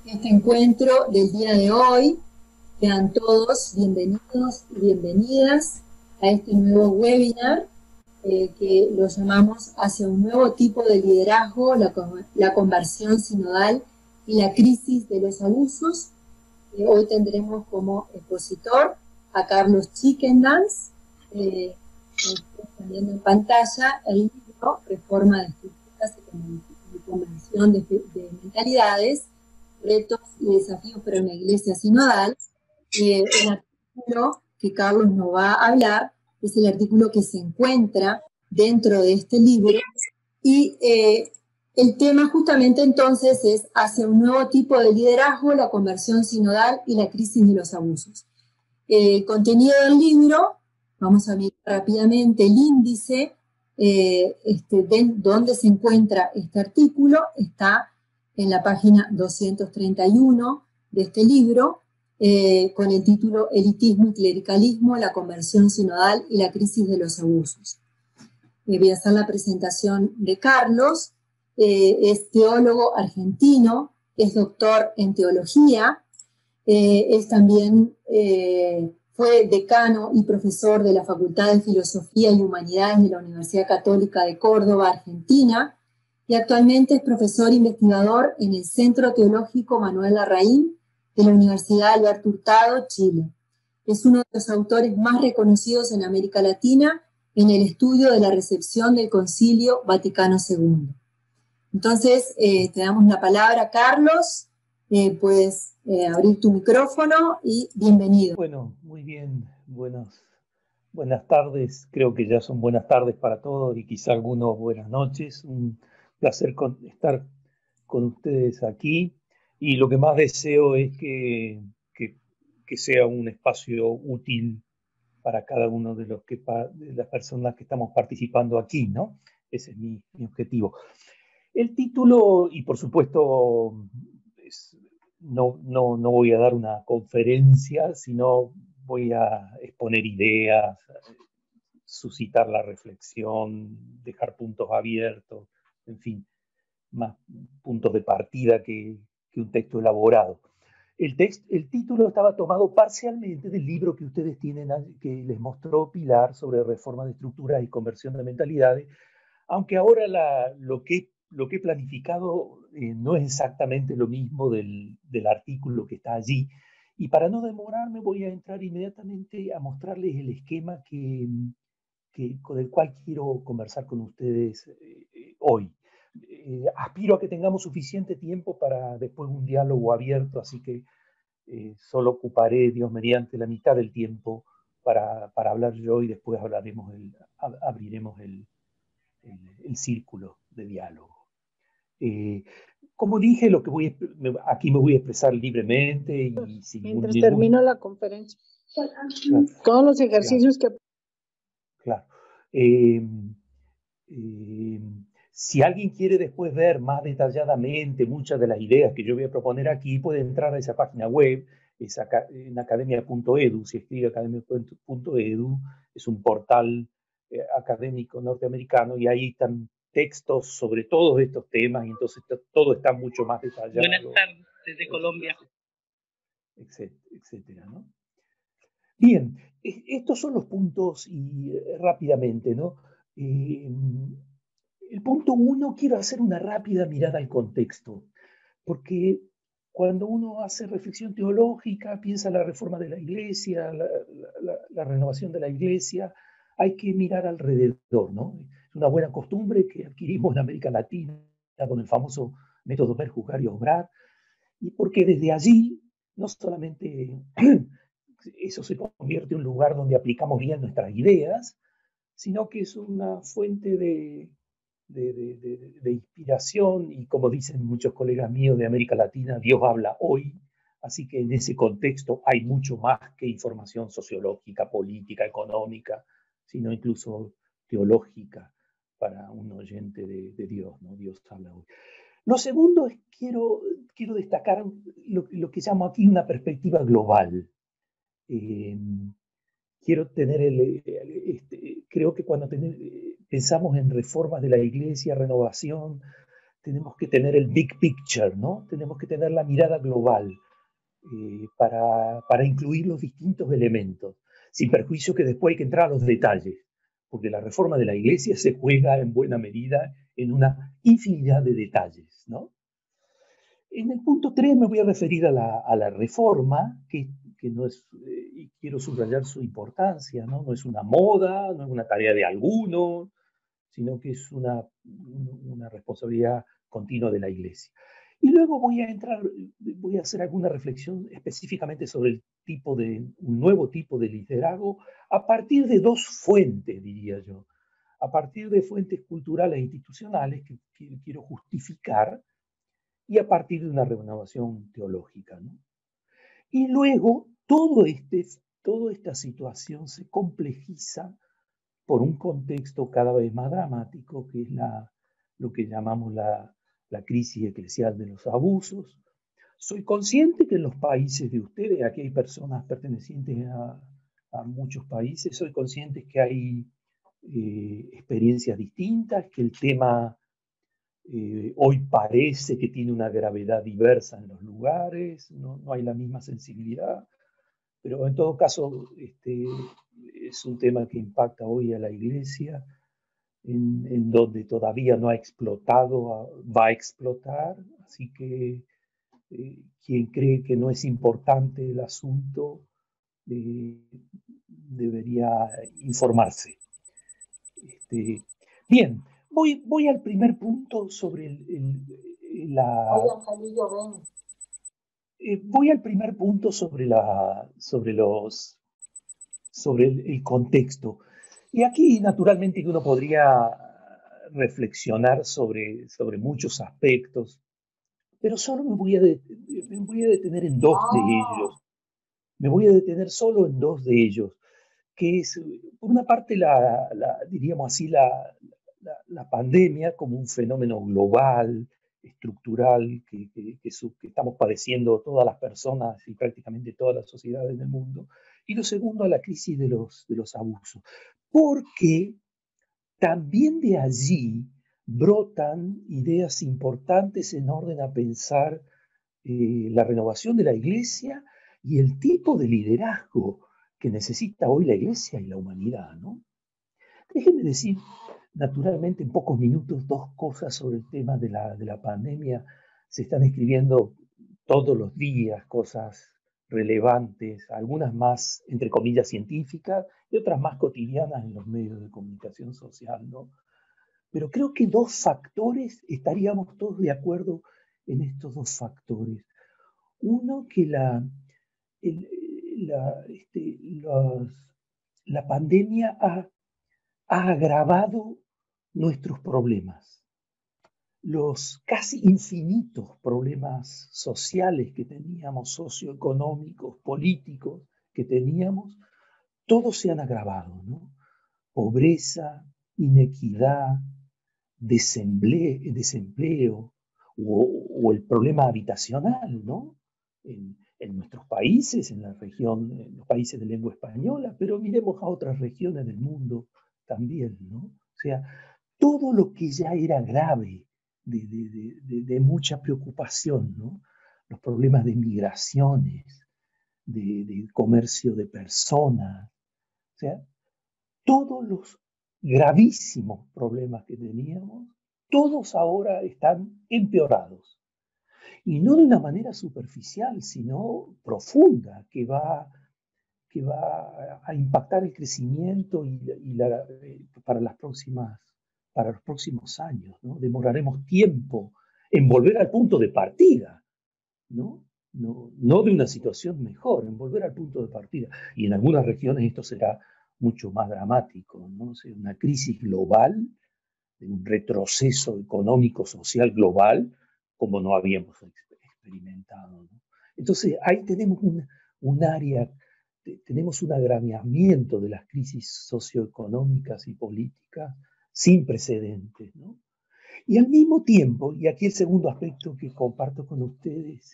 este encuentro del día de hoy. Sean todos bienvenidos y bienvenidas a este nuevo webinar que lo llamamos Hacia un nuevo tipo de liderazgo, la conversión sinodal y la crisis de los abusos. Hoy tendremos como expositor a Carlos Chiquendans, también en pantalla el libro Reforma de Estructuras y Convención de Mentalidades, retos y desafíos para una iglesia sinodal. El artículo que Carlos nos va a hablar es el artículo que se encuentra dentro de este libro y el tema justamente entonces es hacia un nuevo tipo de liderazgo, la conversión sinodal y la crisis de los abusos. El contenido del libro, vamos a mirar rápidamente el índice donde se encuentra este artículo, está en la página 231 de este libro, con el título Elitismo y clericalismo, la conversión sinodal y la crisis de los abusos. Voy a hacer la presentación de Carlos, es teólogo argentino, es doctor en teología, es también fue decano y profesor de la Facultad de Filosofía y Humanidades de la Universidad Católica de Córdoba, Argentina, y actualmente es profesor investigador en el Centro Teológico Manuel Larraín de la Universidad Alberto Hurtado, Chile. Es uno de los autores más reconocidos en América Latina en el estudio de la recepción del Concilio Vaticano II. Entonces, te damos la palabra, Carlos. Puedes abrir tu micrófono y bienvenido. Bueno, muy bien. Buenas tardes. Creo que ya son buenas tardes para todos y quizá algunos buenas noches. Un placer estar con ustedes aquí. Y lo que más deseo es que sea un espacio útil para cada uno de las personas que estamos participando aquí, ¿no? Ese es mi objetivo. El título, y por supuesto, no voy a dar una conferencia, sino voy a exponer ideas, suscitar la reflexión, dejar puntos abiertos, en fin, más puntos de partida que un texto elaborado. El título estaba tomado parcialmente del libro que ustedes tienen, que les mostró Pilar sobre reforma de estructuras y conversión de mentalidades, aunque ahora lo que he planificado no es exactamente lo mismo del artículo que está allí. Y para no demorarme voy a entrar inmediatamente a mostrarles el esquema con el cual quiero conversar con ustedes hoy. Aspiro a que tengamos suficiente tiempo para después un diálogo abierto, así que solo ocuparé, Dios mediante, la mitad del tiempo para hablar yo y después abriremos el círculo de diálogo. Como dije, aquí me voy a expresar libremente y sin mientras termino la conferencia. Claro, todos los ejercicios claro. Si alguien quiere después ver más detalladamente muchas de las ideas que yo voy a proponer aquí, puede entrar a esa página web, es en academia.edu. Si escribe academia.edu, es un portal académico norteamericano, y ahí están textos sobre todos estos temas, y entonces todo está mucho más detallado. Buenas tardes, desde Colombia. Etcétera, ¿no? Bien, estos son los puntos y rápidamente, ¿no? El punto 1, quiero hacer una rápida mirada al contexto, porque cuando uno hace reflexión teológica, piensa la reforma de la iglesia, la renovación de la iglesia, hay que mirar alrededor, ¿no? Es una buena costumbre que adquirimos en América Latina con el famoso método ver, juzgar y obrar, y porque desde allí no solamente eso se convierte en un lugar donde aplicamos bien nuestras ideas, sino que es una fuente de inspiración, y como dicen muchos colegas míos de América Latina, Dios habla hoy. Así que en ese contexto hay mucho más que información sociológica, política, económica, sino incluso teológica para un oyente de Dios, ¿no? Dios habla hoy. Lo segundo es quiero destacar lo que llamo aquí una perspectiva global. Quiero tener creo que cuando pensamos en reformas de la iglesia, renovación, tenemos que tener el big picture, ¿no? Tenemos que tener la mirada global para incluir los distintos elementos, sin perjuicio que después hay que entrar a los detalles, porque la reforma de la Iglesia se juega en buena medida en una infinidad de detalles, ¿no? En el punto 3 me voy a referir a la reforma, que no es, y quiero subrayar su importancia, ¿no? No es una moda, no es una tarea de algunos, sino que es una responsabilidad continua de la Iglesia. Y luego voy a hacer alguna reflexión específicamente sobre un nuevo tipo de liderazgo a partir de dos fuentes, diría yo. A partir de fuentes culturales e institucionales que quiero justificar y a partir de una renovación teológica, ¿no? Y luego toda esta situación se complejiza por un contexto cada vez más dramático, que es lo que llamamos la crisis eclesial de los abusos. Soy consciente que en los países de ustedes, aquí hay personas pertenecientes a muchos países, soy consciente que hay experiencias distintas, que el tema hoy parece que tiene una gravedad diversa en los lugares, no hay la misma sensibilidad, pero en todo caso es un tema que impacta hoy a la Iglesia, en donde todavía no ha explotado, va a explotar, así que quien cree que no es importante el asunto debería informarse. Bien, voy al primer punto sobre voy al primer punto sobre el contexto. Y aquí, naturalmente, uno podría reflexionar sobre muchos aspectos, pero solo me voy a detener en dos de ellos. Me voy a detener solo en dos de ellos, que es, por una parte, diríamos así, la pandemia como un fenómeno global, estructural, que estamos padeciendo todas las personas y prácticamente todas las sociedades del mundo. Y lo segundo, la crisis de los abusos. Porque también de allí brotan ideas importantes en orden a pensar la renovación de la Iglesia y el tipo de liderazgo que necesita hoy la Iglesia y la humanidad, ¿no? Déjenme decir, naturalmente, en pocos minutos, dos cosas sobre el tema de la pandemia. Se están escribiendo todos los días cosas relevantes, algunas más, entre comillas, científicas y otras más cotidianas en los medios de comunicación social, ¿no? Pero creo que dos factores, estaríamos todos de acuerdo en estos dos factores. Uno, que la pandemia ha agravado nuestros problemas. Los casi infinitos problemas sociales que teníamos, socioeconómicos, políticos que teníamos, todos se han agravado, ¿no? Pobreza, inequidad, desempleo o el problema habitacional, ¿no? En nuestros países, en los países de lengua española, pero miremos a otras regiones del mundo también, ¿no? O sea, todo lo que ya era grave, de mucha preocupación, ¿no? Los problemas de migraciones, de comercio de personas, o sea, todos los gravísimos problemas que teníamos, todos ahora están empeorados. Y no de una manera superficial, sino profunda, que va a impactar el crecimiento para los próximos años, ¿no? Demoraremos tiempo en volver al punto de partida, ¿no? No de una situación mejor, en volver al punto de partida. Y en algunas regiones esto será mucho más dramático, ¿no? O sea, una crisis global, un retroceso económico, social global, como no habíamos experimentado, ¿no? Entonces, ahí tenemos un área, tenemos un agravamiento de las crisis socioeconómicas y políticas sin precedentes, ¿no? Y al mismo tiempo, y aquí el segundo aspecto que comparto con ustedes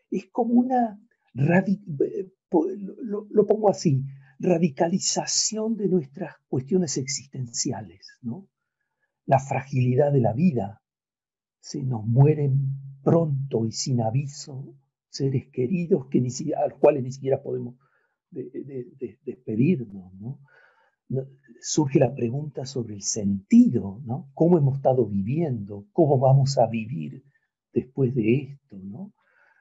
es como una, lo pongo así, radicalización de nuestras cuestiones existenciales, ¿no? La fragilidad de la vida. O se nos mueren pronto y sin aviso seres queridos a los cuales ni siquiera podemos despedirnos, ¿no? Surge la pregunta sobre el sentido, ¿no? ¿Cómo hemos estado viviendo? ¿Cómo vamos a vivir después de esto, ¿no?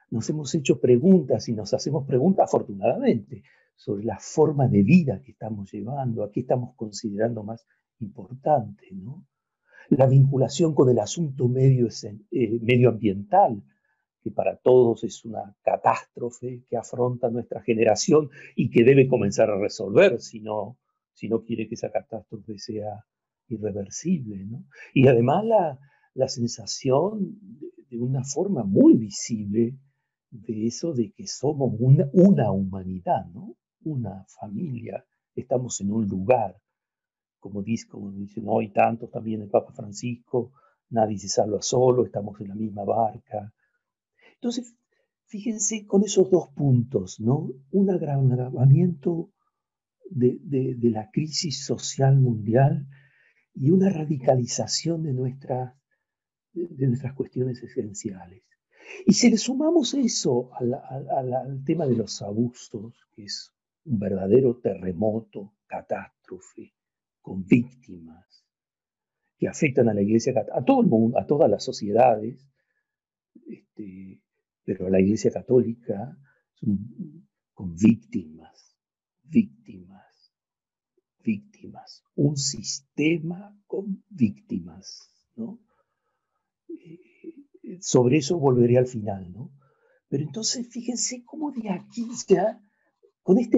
Nos hemos hecho preguntas y nos hacemos preguntas, afortunadamente, sobre la forma de vida que estamos llevando, a qué estamos considerando más importante, ¿no? La vinculación con el asunto medioambiental, que para todos es una catástrofe que afronta nuestra generación y que debe comenzar a resolver si no quiere que esa catástrofe sea irreversible, ¿no? Y además la sensación de una forma muy visible de eso de que somos una humanidad, ¿no? Una familia, estamos en un lugar, como dicen hoy tantos también el Papa Francisco, nadie se salva solo, estamos en la misma barca. Entonces, fíjense con esos dos puntos, ¿no? Un agravamiento de la crisis social mundial y una radicalización de nuestras cuestiones esenciales. Y si le sumamos eso al tema de los abusos, que es un verdadero terremoto, catástrofe, con víctimas que afectan a la Iglesia, a todo el mundo, a todas las sociedades, pero a la Iglesia Católica con víctimas, un sistema con víctimas, ¿no? Sobre eso volveré al final, ¿no? Pero entonces fíjense cómo de aquí ya, con esta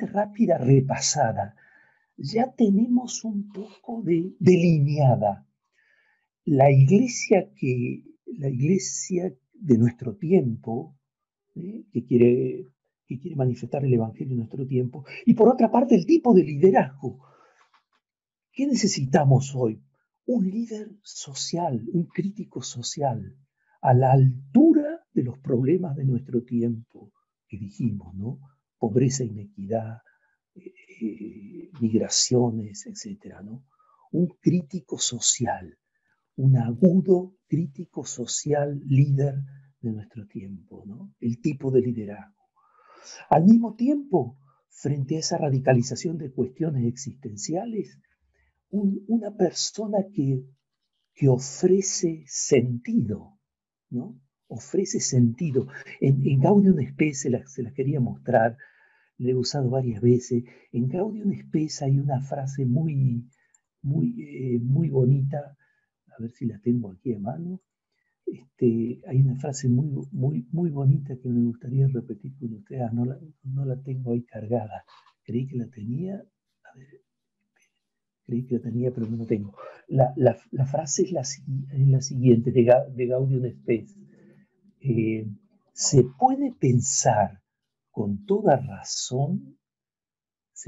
rápida repasada, ya tenemos un poco delineada la iglesia de nuestro tiempo, que quiere manifestar el evangelio en nuestro tiempo, y por otra parte el tipo de liderazgo. ¿Qué necesitamos hoy? Un líder social, un crítico social, a la altura de los problemas de nuestro tiempo, que dijimos, ¿no? Pobreza, inequidad, migraciones, etcétera, ¿no? Un crítico social, un agudo crítico social líder de nuestro tiempo, ¿no? El tipo de liderazgo. Al mismo tiempo, frente a esa radicalización de cuestiones existenciales, una persona que ofrece sentido, ¿no? Ofrece sentido. En Gaudium Spes se las quería mostrar, la he usado varias veces. En Gaudium Spes hay una frase muy bonita, a ver si la tengo aquí a mano. Hay una frase muy bonita que me gustaría repetir con ustedes. No la tengo ahí cargada. Creí que la tenía. A ver, creí que la tenía, pero no la tengo. La frase es la siguiente, de Gaudium Spes. Se puede pensar con toda razón, es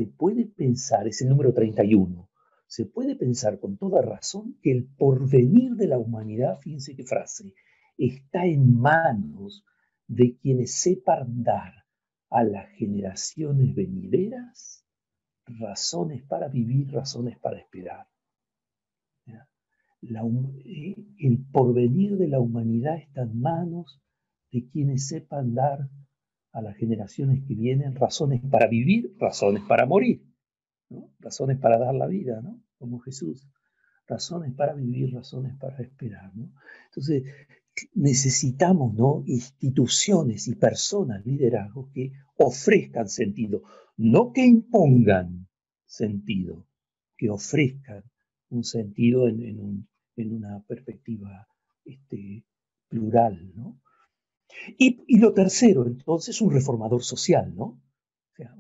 el número 31, se puede pensar con toda razón que el porvenir de la humanidad, fíjense qué frase, está en manos de quienes sepan dar a las generaciones venideras razones para vivir, razones para esperar. El porvenir de la humanidad está en manos de quienes sepan dar a las generaciones que vienen razones para vivir, razones para morir, ¿no? Razones para dar la vida, ¿no? Como Jesús. Razones para vivir, razones para esperar, ¿no? Entonces, necesitamos, ¿no? Instituciones y personas, liderazgos que ofrezcan sentido, no que impongan sentido, que ofrezcan un sentido en una perspectiva plural, ¿no? Y lo tercero, entonces, un reformador social, ¿no? O sea,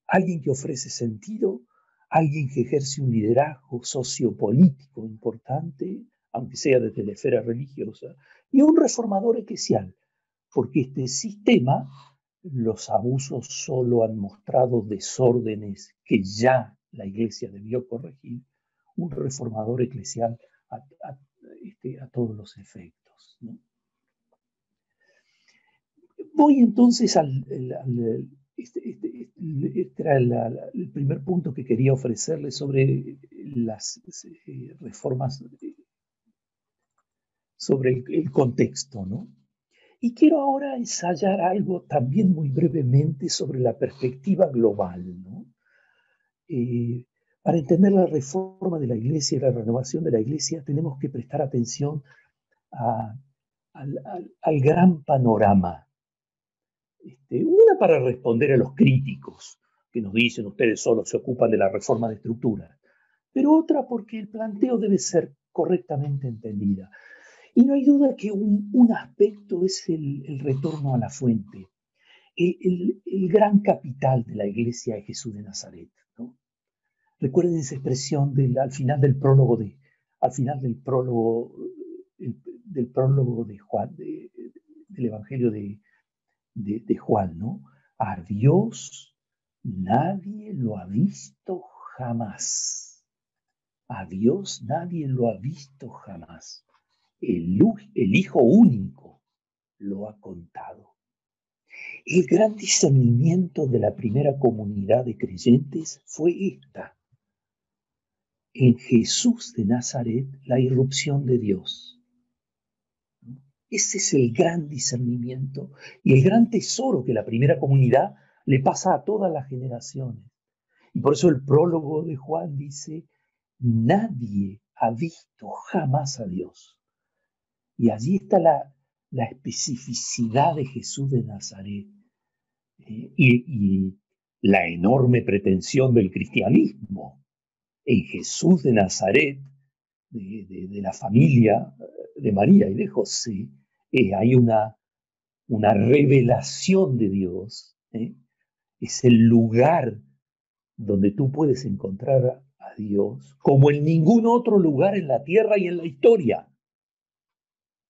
alguien que ofrece sentido, alguien que ejerce un liderazgo sociopolítico importante, aunque sea desde la esfera religiosa, y un reformador eclesial, porque este sistema, los abusos solo han mostrado desórdenes que ya la Iglesia debió corregir, un reformador eclesial a todos los efectos, ¿no? Voy entonces este era el primer punto que quería ofrecerles sobre las reformas sobre el contexto, ¿no? Y quiero ahora ensayar algo también muy brevemente sobre la perspectiva global, ¿no? Para entender la reforma de la Iglesia y la renovación de la Iglesia, tenemos que prestar atención al gran panorama. Una, para responder a los críticos que nos dicen ustedes solo se ocupan de la reforma de estructura, pero otra porque el planteo debe ser correctamente entendida. Y no hay duda que un aspecto es el retorno a la fuente. El gran capital de la Iglesia es Jesús de Nazaret, ¿no? Recuerden esa expresión al final del prólogo del prólogo de Juan, del Evangelio de Juan, ¿no? A Dios nadie lo ha visto jamás. A Dios nadie lo ha visto jamás. El Hijo único lo ha contado. El gran discernimiento de la primera comunidad de creyentes fue esta. En Jesús de Nazaret, la irrupción de Dios. Ese es el gran discernimiento y el gran tesoro que la primera comunidad le pasa a todas las generaciones. Y por eso el prólogo de Juan dice, nadie ha visto jamás a Dios. Y allí está la especificidad de Jesús de Nazaret y la enorme pretensión del cristianismo. En Jesús de Nazaret, de la familia de María y de José, hay una revelación de Dios. Es el lugar donde tú puedes encontrar a Dios como en ningún otro lugar en la tierra y en la historia.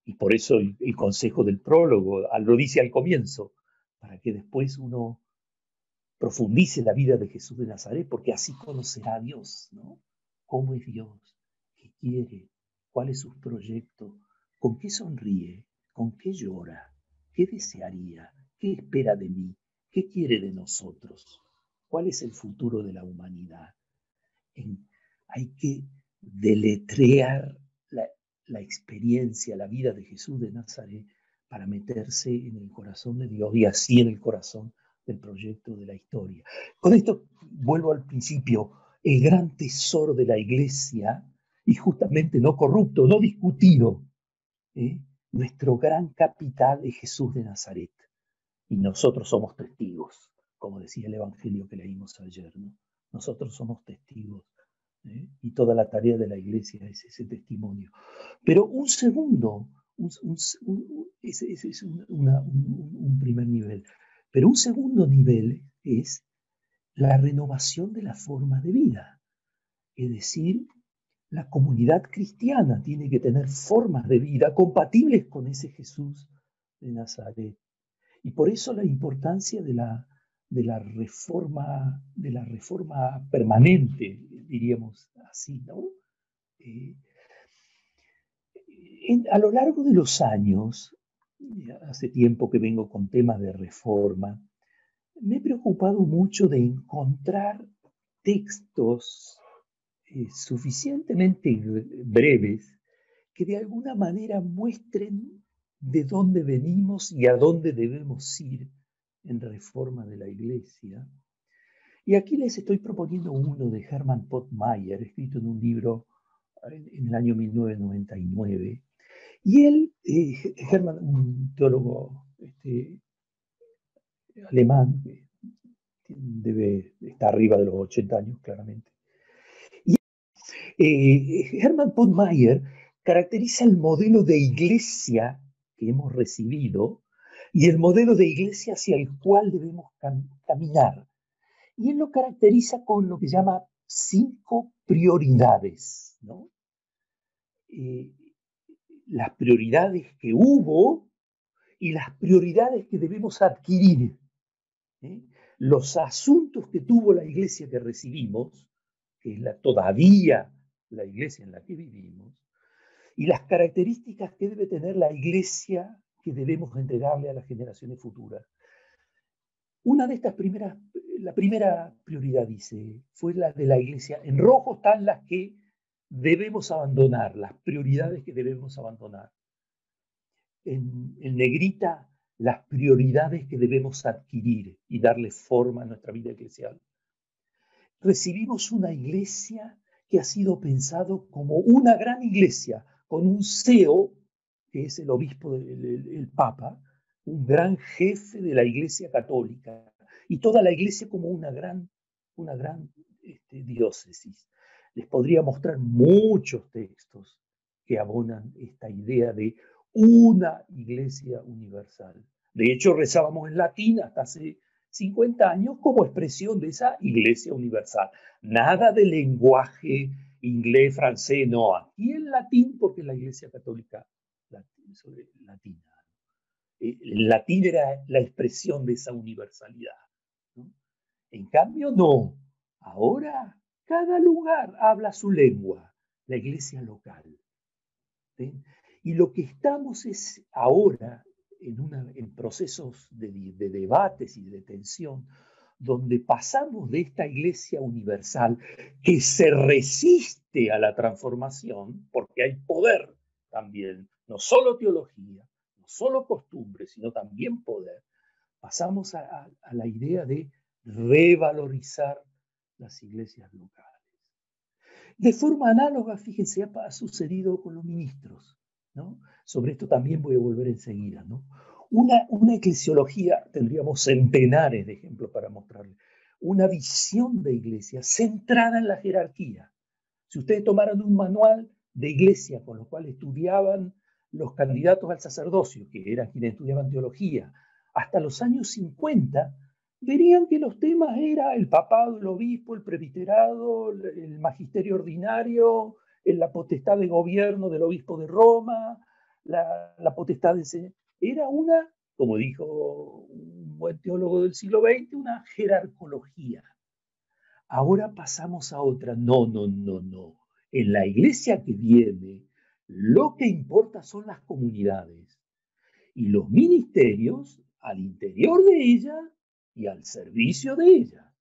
Y por eso el consejo del prólogo lo dice al comienzo, para que después uno profundice la vida de Jesús de Nazaret, porque así conocerá a Dios, ¿no? ¿Cómo es Dios? ¿Qué quiere? ¿Cuál es su proyecto? ¿Con qué sonríe? ¿Con qué llora? ¿Qué desearía? ¿Qué espera de mí? ¿Qué quiere de nosotros? ¿Cuál es el futuro de la humanidad? Hay que deletrear la experiencia, la vida de Jesús de Nazaret para meterse en el corazón de Dios y así en el corazón del proyecto de la historia. Con esto vuelvo al principio, el gran tesoro de la Iglesia, y justamente no corrupto, no discutido, nuestro gran capital es Jesús de Nazaret. Y nosotros somos testigos, como decía el Evangelio que leímos ayer, ¿no? Nosotros somos testigos. Y toda la tarea de la Iglesia es ese testimonio. Pero un segundo, ese es un primer nivel. Pero un segundo nivel es la renovación de la forma de vida. Es decir, la comunidad cristiana tiene que tener formas de vida compatibles con ese Jesús de Nazaret. Y por eso la importancia de la reforma permanente, diríamos así, ¿no? A lo largo de los años, hace tiempo que vengo con temas de reforma, me he preocupado mucho de encontrar textos suficientemente breves que de alguna manera muestren de dónde venimos y a dónde debemos ir en reforma de la Iglesia. Y aquí les estoy proponiendo uno de Hermann Pottmeyer, escrito en un libro en el año 1999. Y él, Hermann, un teólogo alemán, debe estar arriba de los 80 años, claramente. Y Hermann Pottmeyer caracteriza el modelo de iglesia que hemos recibido y el modelo de iglesia hacia el cual debemos caminar. Y él lo caracteriza con lo que llama 5 prioridades, ¿no? Las prioridades que hubo y las prioridades que debemos adquirir. Los asuntos que tuvo la iglesia que recibimos, que es todavía la iglesia en la que vivimos, y las características que debe tener la iglesia que debemos entregarle a las generaciones futuras. Una de estas la primera prioridad, dice, fue la de la iglesia. En rojo están las que debemos abandonar, las prioridades que debemos abandonar. en negrita las prioridades que debemos adquirir y darle forma a nuestra vida eclesial. Recibimos una iglesia que ha sido pensado como una gran iglesia, con un CEO, que es el obispo, el Papa, un gran jefe de la Iglesia Católica, y toda la iglesia como una gran diócesis. Les podría mostrar muchos textos que abonan esta idea de una iglesia universal. De hecho, rezábamos en latín hasta hace 50 años como expresión de esa iglesia universal. Nada de lenguaje inglés, francés, no. Aquí en latín, porque la iglesia católica latina. El latín era la expresión de esa universalidad, ¿no? En cambio, no. Ahora, cada lugar habla su lengua, la iglesia local. ¿Sí? Y lo que estamos es ahora en procesos de debates y de tensión, donde pasamos de esta iglesia universal que se resiste a la transformación, porque hay poder también, no solo teología, no solo costumbre, sino también poder, pasamos a la idea de revalorizar las iglesias locales. De forma análoga, fíjense, ha sucedido con los ministros, ¿no? Sobre esto también voy a volver enseguida, ¿no? Una eclesiología, tendríamos centenares de ejemplos para mostrarles, una visión de iglesia centrada en la jerarquía. Si ustedes tomaran un manual de iglesia con lo cual estudiaban los candidatos al sacerdocio, que eran quienes estudiaban teología, hasta los años 50, verían que los temas eran el papado, el obispo, el presbiterado, el magisterio ordinario, la potestad de gobierno del obispo de Roma, la potestad de enseñanza. Era una, como dijo un buen teólogo del siglo XX, una jerarcología. Ahora pasamos a otra. No. En la iglesia que viene, lo que importa son las comunidades y los ministerios al interior de ella y al servicio de ella.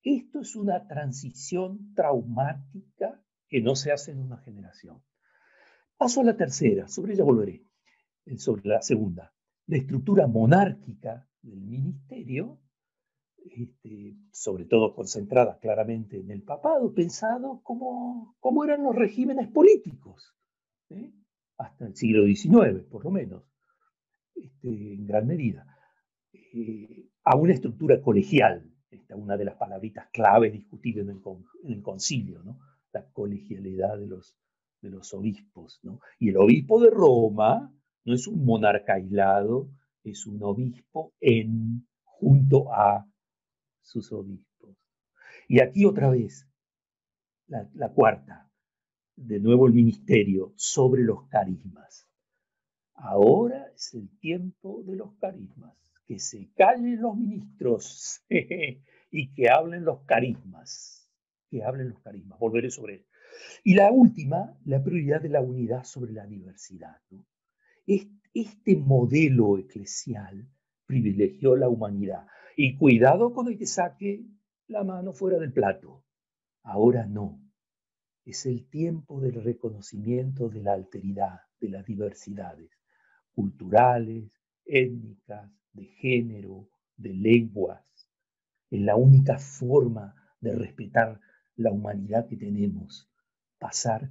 Esto es una transición traumática que no se hace en una generación. Paso a la tercera, sobre ella volveré, sobre la segunda. La estructura monárquica del ministerio, sobre todo concentrada claramente en el papado, pensado como eran los regímenes políticos, hasta el siglo XIX, por lo menos, en gran medida. A una estructura colegial, esta es una de las palabritas claves discutidas en el concilio, ¿no? La colegialidad de los obispos, ¿no? Y el obispo de Roma no es un monarca aislado, es un obispo junto a sus obispos. Y aquí otra vez, la cuarta, de nuevo el ministerio sobre los carismas. Ahora es el tiempo de los carismas. Que se callen los ministros y que hablen los carismas. Que hablen los carismas. Volveré sobre él. Y la última, la prioridad de la unidad sobre la diversidad, ¿no? Este modelo eclesial privilegió la humanidad. Y cuidado con el que saque la mano fuera del plato. Ahora no. Es el tiempo del reconocimiento de la alteridad, de las diversidades culturales, étnicas, de género, de lenguas. Es la única forma de respetar la humanidad que tenemos. Pasar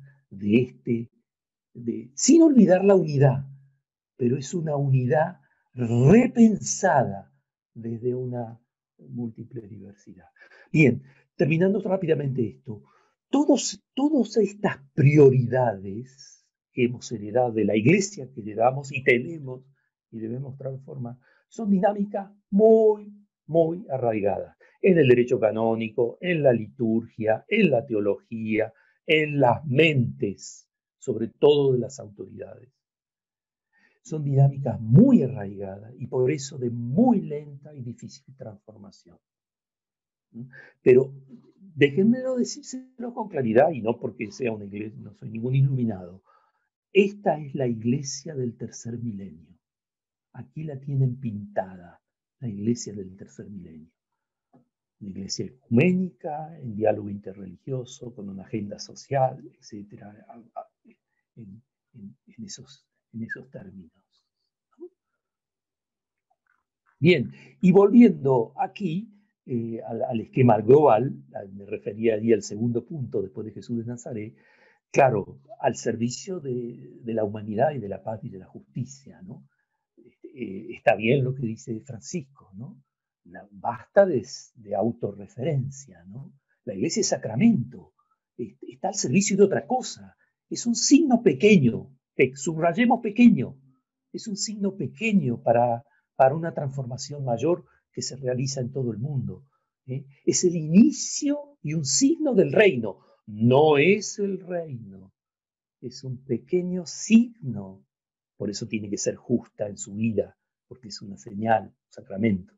sin olvidar la unidad, pero es una unidad repensada desde una múltiple diversidad. Bien, terminando rápidamente esto, todas estas prioridades que hemos heredado de la iglesia que heredamos y tenemos y debemos transformar, son dinámicas muy, muy arraigadas en el derecho canónico, en la liturgia, en la teología, en las mentes, sobre todo de las autoridades. Son dinámicas muy arraigadas y por eso de muy lenta y difícil transformación. Pero déjenmelo decírselo con claridad, y no porque sea una iglesia, no soy ningún iluminado. Esta es la iglesia del tercer milenio. Aquí la tienen pintada, la iglesia del tercer milenio. Una iglesia ecuménica, en diálogo interreligioso, con una agenda social, etc. En en esos términos, ¿no? Bien, y volviendo aquí al esquema global, me refería allí al segundo punto después de Jesús de Nazaret, claro, al servicio de la humanidad y de la paz y de la justicia, ¿no? Está bien lo que dice Francisco, ¿no? Basta de autorreferencia, ¿no? La iglesia es sacramento, está al servicio de otra cosa, es un signo pequeño, subrayemos pequeño, es un signo pequeño para una transformación mayor que se realiza en todo el mundo, ¿eh? Es el inicio y un signo del reino, no es el reino, es un pequeño signo, por eso tiene que ser justa en su vida, porque es una señal, un sacramento,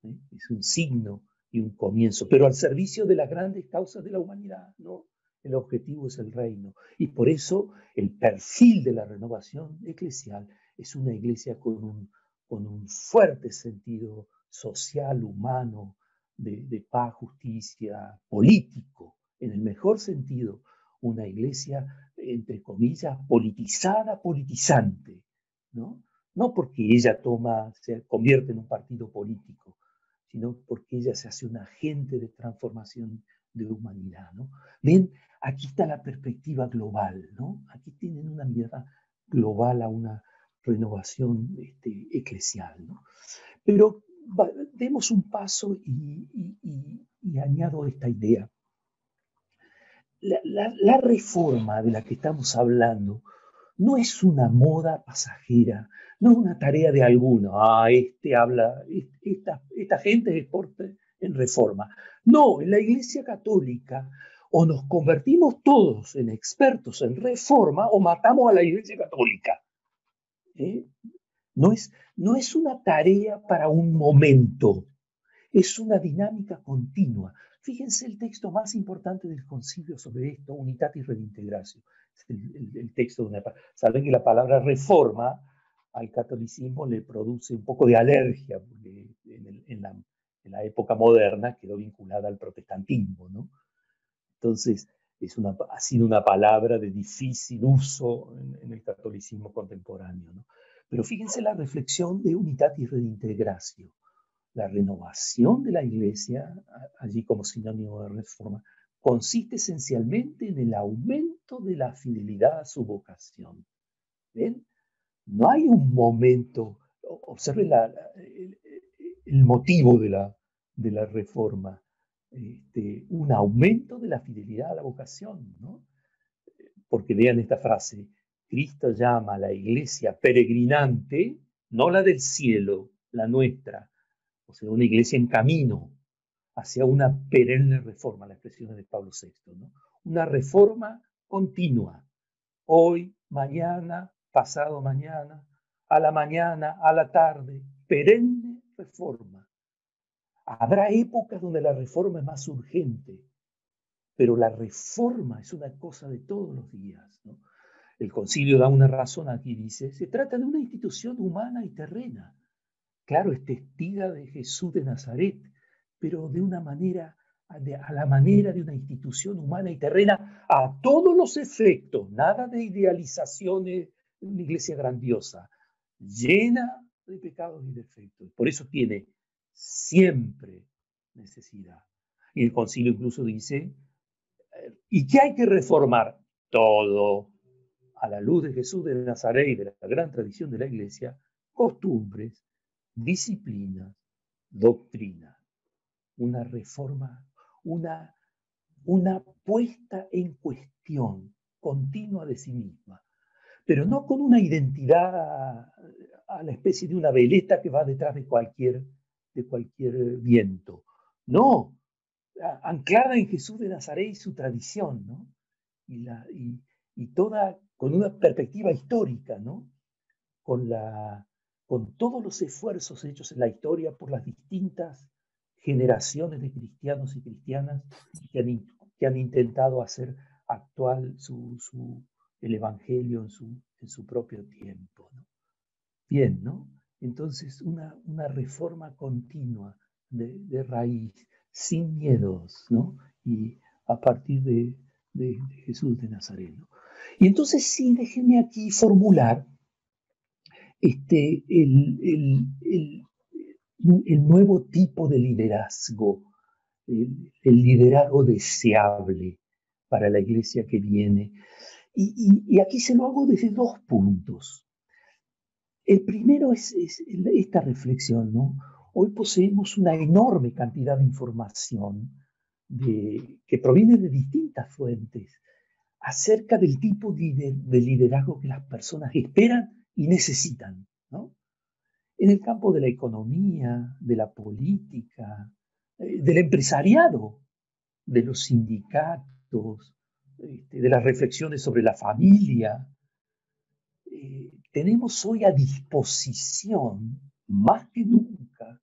¿eh? Es un signo y un comienzo, pero al servicio de las grandes causas de la humanidad, ¿no? El objetivo es el reino. Y por eso el perfil de la renovación eclesial es una iglesia con un fuerte sentido social, humano, de paz, justicia, político, en el mejor sentido, una iglesia, entre comillas, politizada, politizante, ¿no? No porque ella se convierte en un partido político, sino porque ella se hace un agente de transformación de humanidad, ¿no? Ven, aquí está la perspectiva global, ¿no? Aquí tienen una mirada global a una renovación eclesial, ¿no? Pero demos un paso y añado esta idea. La reforma de la que estamos hablando no es una moda pasajera, no es una tarea de alguno. Esta gente es experta en reforma. No, en la Iglesia Católica o nos convertimos todos en expertos en reforma o matamos a la Iglesia Católica. ¿Eh? No es una tarea para un momento, es una dinámica continua. Fíjense el texto más importante del concilio sobre esto, Unitatis Redintegratio. El texto saben que la palabra reforma al catolicismo le produce un poco de alergia, porque en la época moderna quedó vinculada al protestantismo, ¿no? Entonces, ha sido una palabra de difícil uso en el catolicismo contemporáneo, ¿no? Pero fíjense la reflexión de Unitatis Redintegratio. La renovación de la iglesia, allí como sinónimo de reforma, consiste esencialmente en el aumento de la fidelidad a su vocación. ¿Ven? No hay un momento, observen el motivo de la reforma, un aumento de la fidelidad a la vocación, ¿no? Porque vean esta frase, Cristo llama a la iglesia peregrinante, no la del cielo, la nuestra, o sea, una iglesia en camino hacia una perenne reforma, la expresión de Pablo VI, ¿no? Una reforma continua, hoy, mañana, pasado mañana, a la tarde, perenne reforma. Habrá épocas donde la reforma es más urgente, pero la reforma es una cosa de todos los días, ¿no? El concilio da una razón aquí, dice, se trata de una institución humana y terrena. Claro, es testiga de Jesús de Nazaret, pero de una manera, a la manera de una institución humana y terrena, a todos los efectos, nada de idealizaciones de una iglesia grandiosa, llena de pecados y defectos. Por eso tiene siempre necesidad. Y el concilio incluso dice, ¿y qué hay que reformar? Todo. A la luz de Jesús de Nazaret y de la gran tradición de la iglesia, costumbres, disciplina, doctrina, una reforma, una puesta en cuestión continua de sí misma, pero no con una identidad a la especie de una veleta que va detrás de cualquier viento, no, anclada en Jesús de Nazaret y su tradición, ¿no? Y toda con una perspectiva histórica, ¿no? Con todos los esfuerzos hechos en la historia por las distintas generaciones de cristianos y cristianas que han intentado hacer actual el Evangelio en su propio tiempo, ¿no? Bien, ¿no? Entonces, una reforma continua de raíz, sin miedos, ¿no? Y a partir de Jesús de Nazaret, ¿no? Y entonces sí, déjenme aquí formular el nuevo tipo de liderazgo, el liderazgo deseable para la iglesia que viene. Y aquí se lo hago desde dos puntos. El primero es esta reflexión, ¿no? Hoy poseemos una enorme cantidad de información que proviene de distintas fuentes acerca del tipo de liderazgo que las personas esperan y necesitan, ¿no? En el campo de la economía, de la política, del empresariado, de los sindicatos, de las reflexiones sobre la familia. Tenemos hoy a disposición, más que nunca,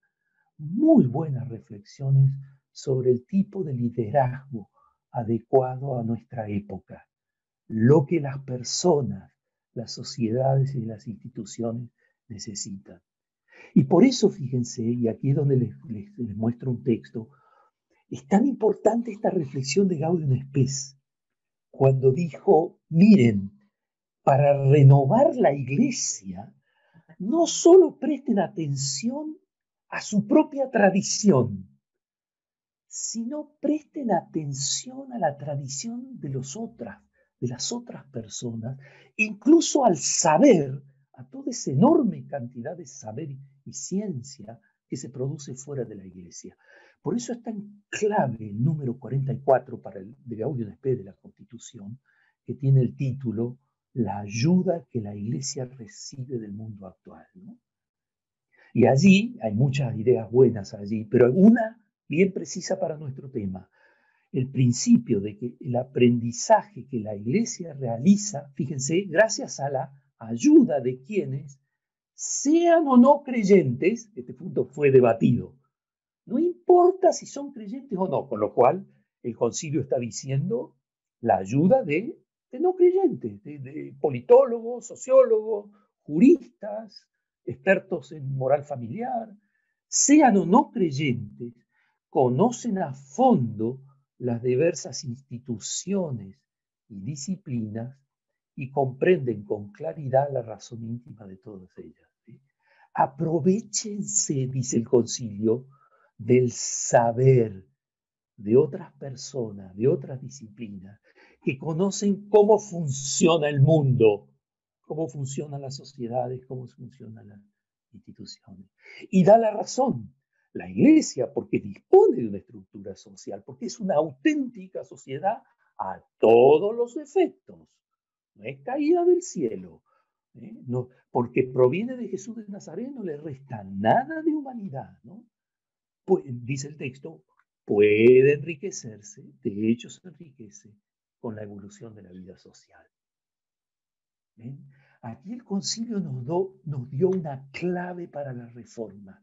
muy buenas reflexiones sobre el tipo de liderazgo adecuado a nuestra época, lo que las personas, las sociedades y las instituciones necesitan. Y por eso, fíjense, y aquí es donde les muestro un texto, es tan importante esta reflexión de Gaudium Spes, cuando dijo, miren, para renovar la iglesia, no solo presten atención a su propia tradición, sino presten atención a la tradición de las otras personas, incluso al saber, a toda esa enorme cantidad de saber y ciencia que se produce fuera de la iglesia. Por eso es tan clave el número 44 de Gaudium Spes de la Constitución, que tiene el título La ayuda que la iglesia recibe del mundo actual, ¿no? Y allí hay muchas ideas buenas allí, pero una bien precisa para nuestro tema. El principio de que el aprendizaje que la iglesia realiza, fíjense, gracias a la ayuda de quienes, sean o no creyentes, este punto fue debatido, no importa si son creyentes o no, con lo cual el concilio está diciendo la ayuda de no creyentes, de politólogos, sociólogos, juristas, expertos en moral familiar, sean o no creyentes, conocen a fondo las diversas instituciones y disciplinas y comprenden con claridad la razón íntima de todas ellas, ¿sí? Aprovéchense, dice el concilio, del saber de otras personas, de otras disciplinas, que conocen cómo funciona el mundo, cómo funcionan las sociedades, cómo funcionan las instituciones. Y da la razón. La iglesia, porque dispone de una estructura social, porque es una auténtica sociedad a todos los efectos. No es caída del cielo. No, porque proviene de Jesús de Nazaret, no le resta nada de humanidad, ¿no? Pues, dice el texto, puede enriquecerse, de hecho se enriquece con la evolución de la vida social. ¿Ven? Aquí el concilio nos dio una clave para la reforma.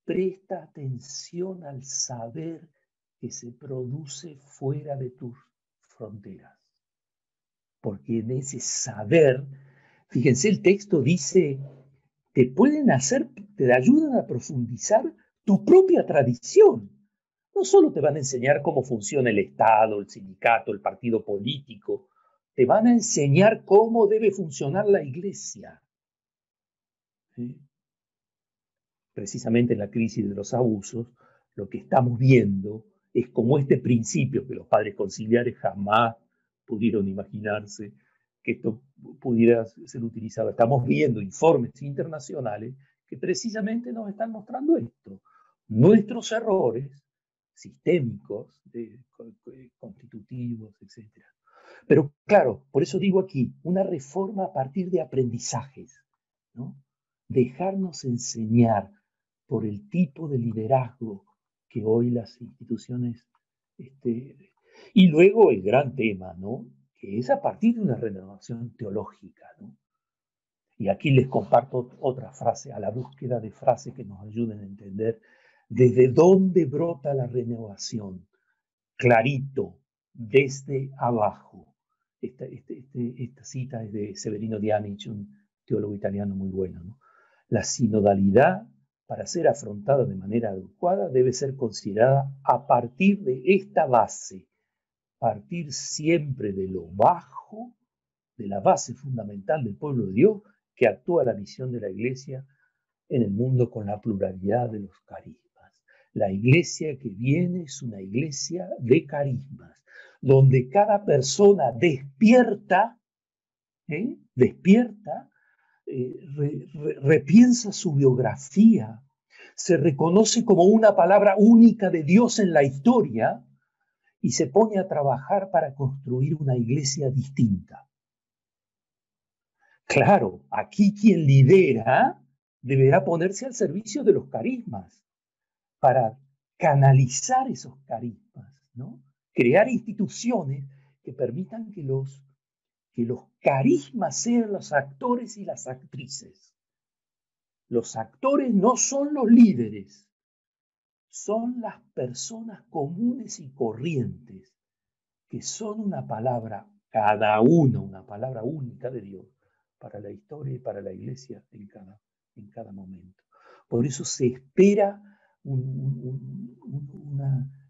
Presta atención al saber que se produce fuera de tus fronteras. Porque en ese saber, fíjense, el texto dice, te ayudan a profundizar tu propia tradición. No solo te van a enseñar cómo funciona el Estado, el sindicato, el partido político, te van a enseñar cómo debe funcionar la iglesia. ¿Sí? Precisamente en la crisis de los abusos, lo que estamos viendo es cómo este principio que los padres conciliares jamás pudieron imaginarse que esto pudiera ser utilizado. Estamos viendo informes internacionales que precisamente nos están mostrando esto. Nuestros errores sistémicos, constitutivos, etc. Pero claro, por eso digo aquí, una reforma a partir de aprendizajes, ¿no? Dejarnos enseñar por el tipo de liderazgo que hoy las instituciones... y luego el gran tema, ¿no? Que es a partir de una renovación teológica, ¿no? Y aquí les comparto otra frase, a la búsqueda de frases que nos ayuden a entender desde dónde brota la renovación. Clarito, desde abajo. Esta cita es de Severino Dianic, un teólogo italiano muy bueno, ¿no? La sinodalidad, para ser afrontada de manera adecuada, debe ser considerada a partir de esta base, partir siempre de lo bajo, de la base fundamental del pueblo de Dios, que actúa la misión de la Iglesia en el mundo con la pluralidad de los carismas. La Iglesia que viene es una Iglesia de carismas, donde cada persona despierta, repiensa su biografía, se reconoce como una palabra única de Dios en la historia y se pone a trabajar para construir una iglesia distinta. Claro, aquí quien lidera deberá ponerse al servicio de los carismas para canalizar esos carismas, ¿no? Crear instituciones que permitan que los carismas sean los actores y las actrices. Los actores no son los líderes, son las personas comunes y corrientes, que son una palabra, cada uno, una palabra única de Dios para la historia y para la iglesia en cada momento. Por eso se espera un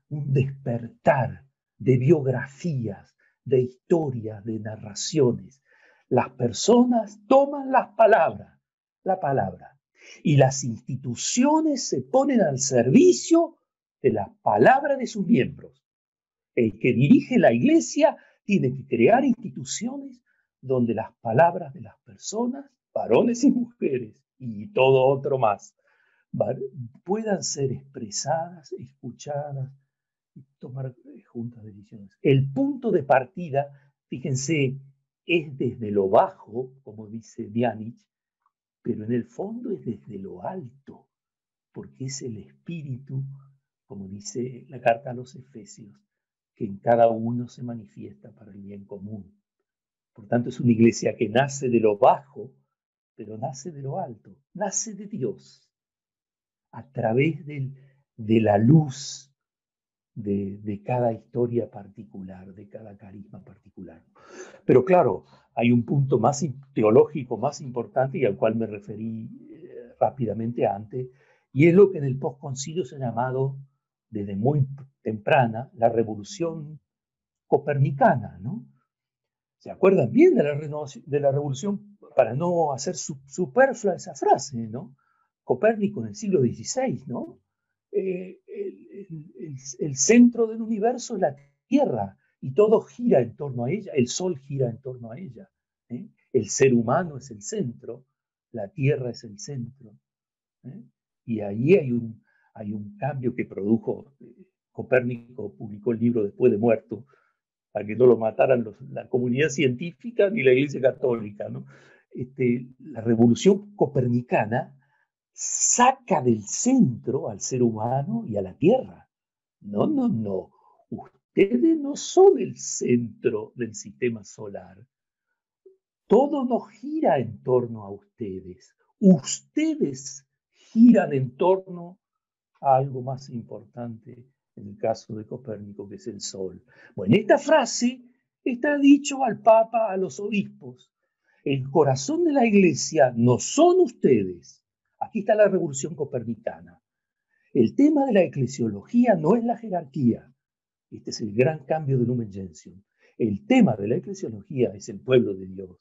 despertar de biografías, de historias, de narraciones. Las personas toman la palabra, y las instituciones se ponen al servicio de la palabra de sus miembros. El que dirige la iglesia tiene que crear instituciones donde las palabras de las personas, varones y mujeres, y todo otro más, puedan ser expresadas, escuchadas y tomar juntas decisiones. El punto de partida, fíjense, es desde lo bajo, como dice Dianich, pero en el fondo es desde lo alto, porque es el Espíritu, como dice la carta a los Efesios, que en cada uno se manifiesta para el bien común. Por tanto, es una iglesia que nace de lo bajo, pero nace de lo alto, nace de Dios, a través de la luz de cada historia particular, de cada carisma particular. Pero claro, hay un punto más teológico, más importante, y al cual me referí rápidamente antes, y es lo que en el postconcilio se ha llamado, desde muy temprana, la revolución copernicana, ¿no? ¿Se acuerdan bien de la revolución? Para no hacer superflua esa frase, ¿no? Copérnico en el siglo XVI, ¿no? El centro del universo es la Tierra y todo gira en torno a ella, el Sol gira en torno a ella, ¿eh? El ser humano es el centro, la Tierra es el centro, ¿eh? Y ahí hay un cambio que produjo. Copérnico publicó el libro después de muerto, para que no lo mataran la comunidad científica ni la Iglesia Católica, ¿no? La revolución copernicana saca del centro al ser humano y a la Tierra. No. Ustedes no son el centro del sistema solar. Todo no gira en torno a ustedes. Ustedes giran en torno a algo más importante, en el caso de Copérnico, que es el Sol. Bueno, esta frase está dicho al Papa, a los obispos. El corazón de la Iglesia no son ustedes. Aquí está la revolución copernicana. El tema de la eclesiología no es la jerarquía. Este es el gran cambio de Lumen Gentium. El tema de la eclesiología es el pueblo de Dios,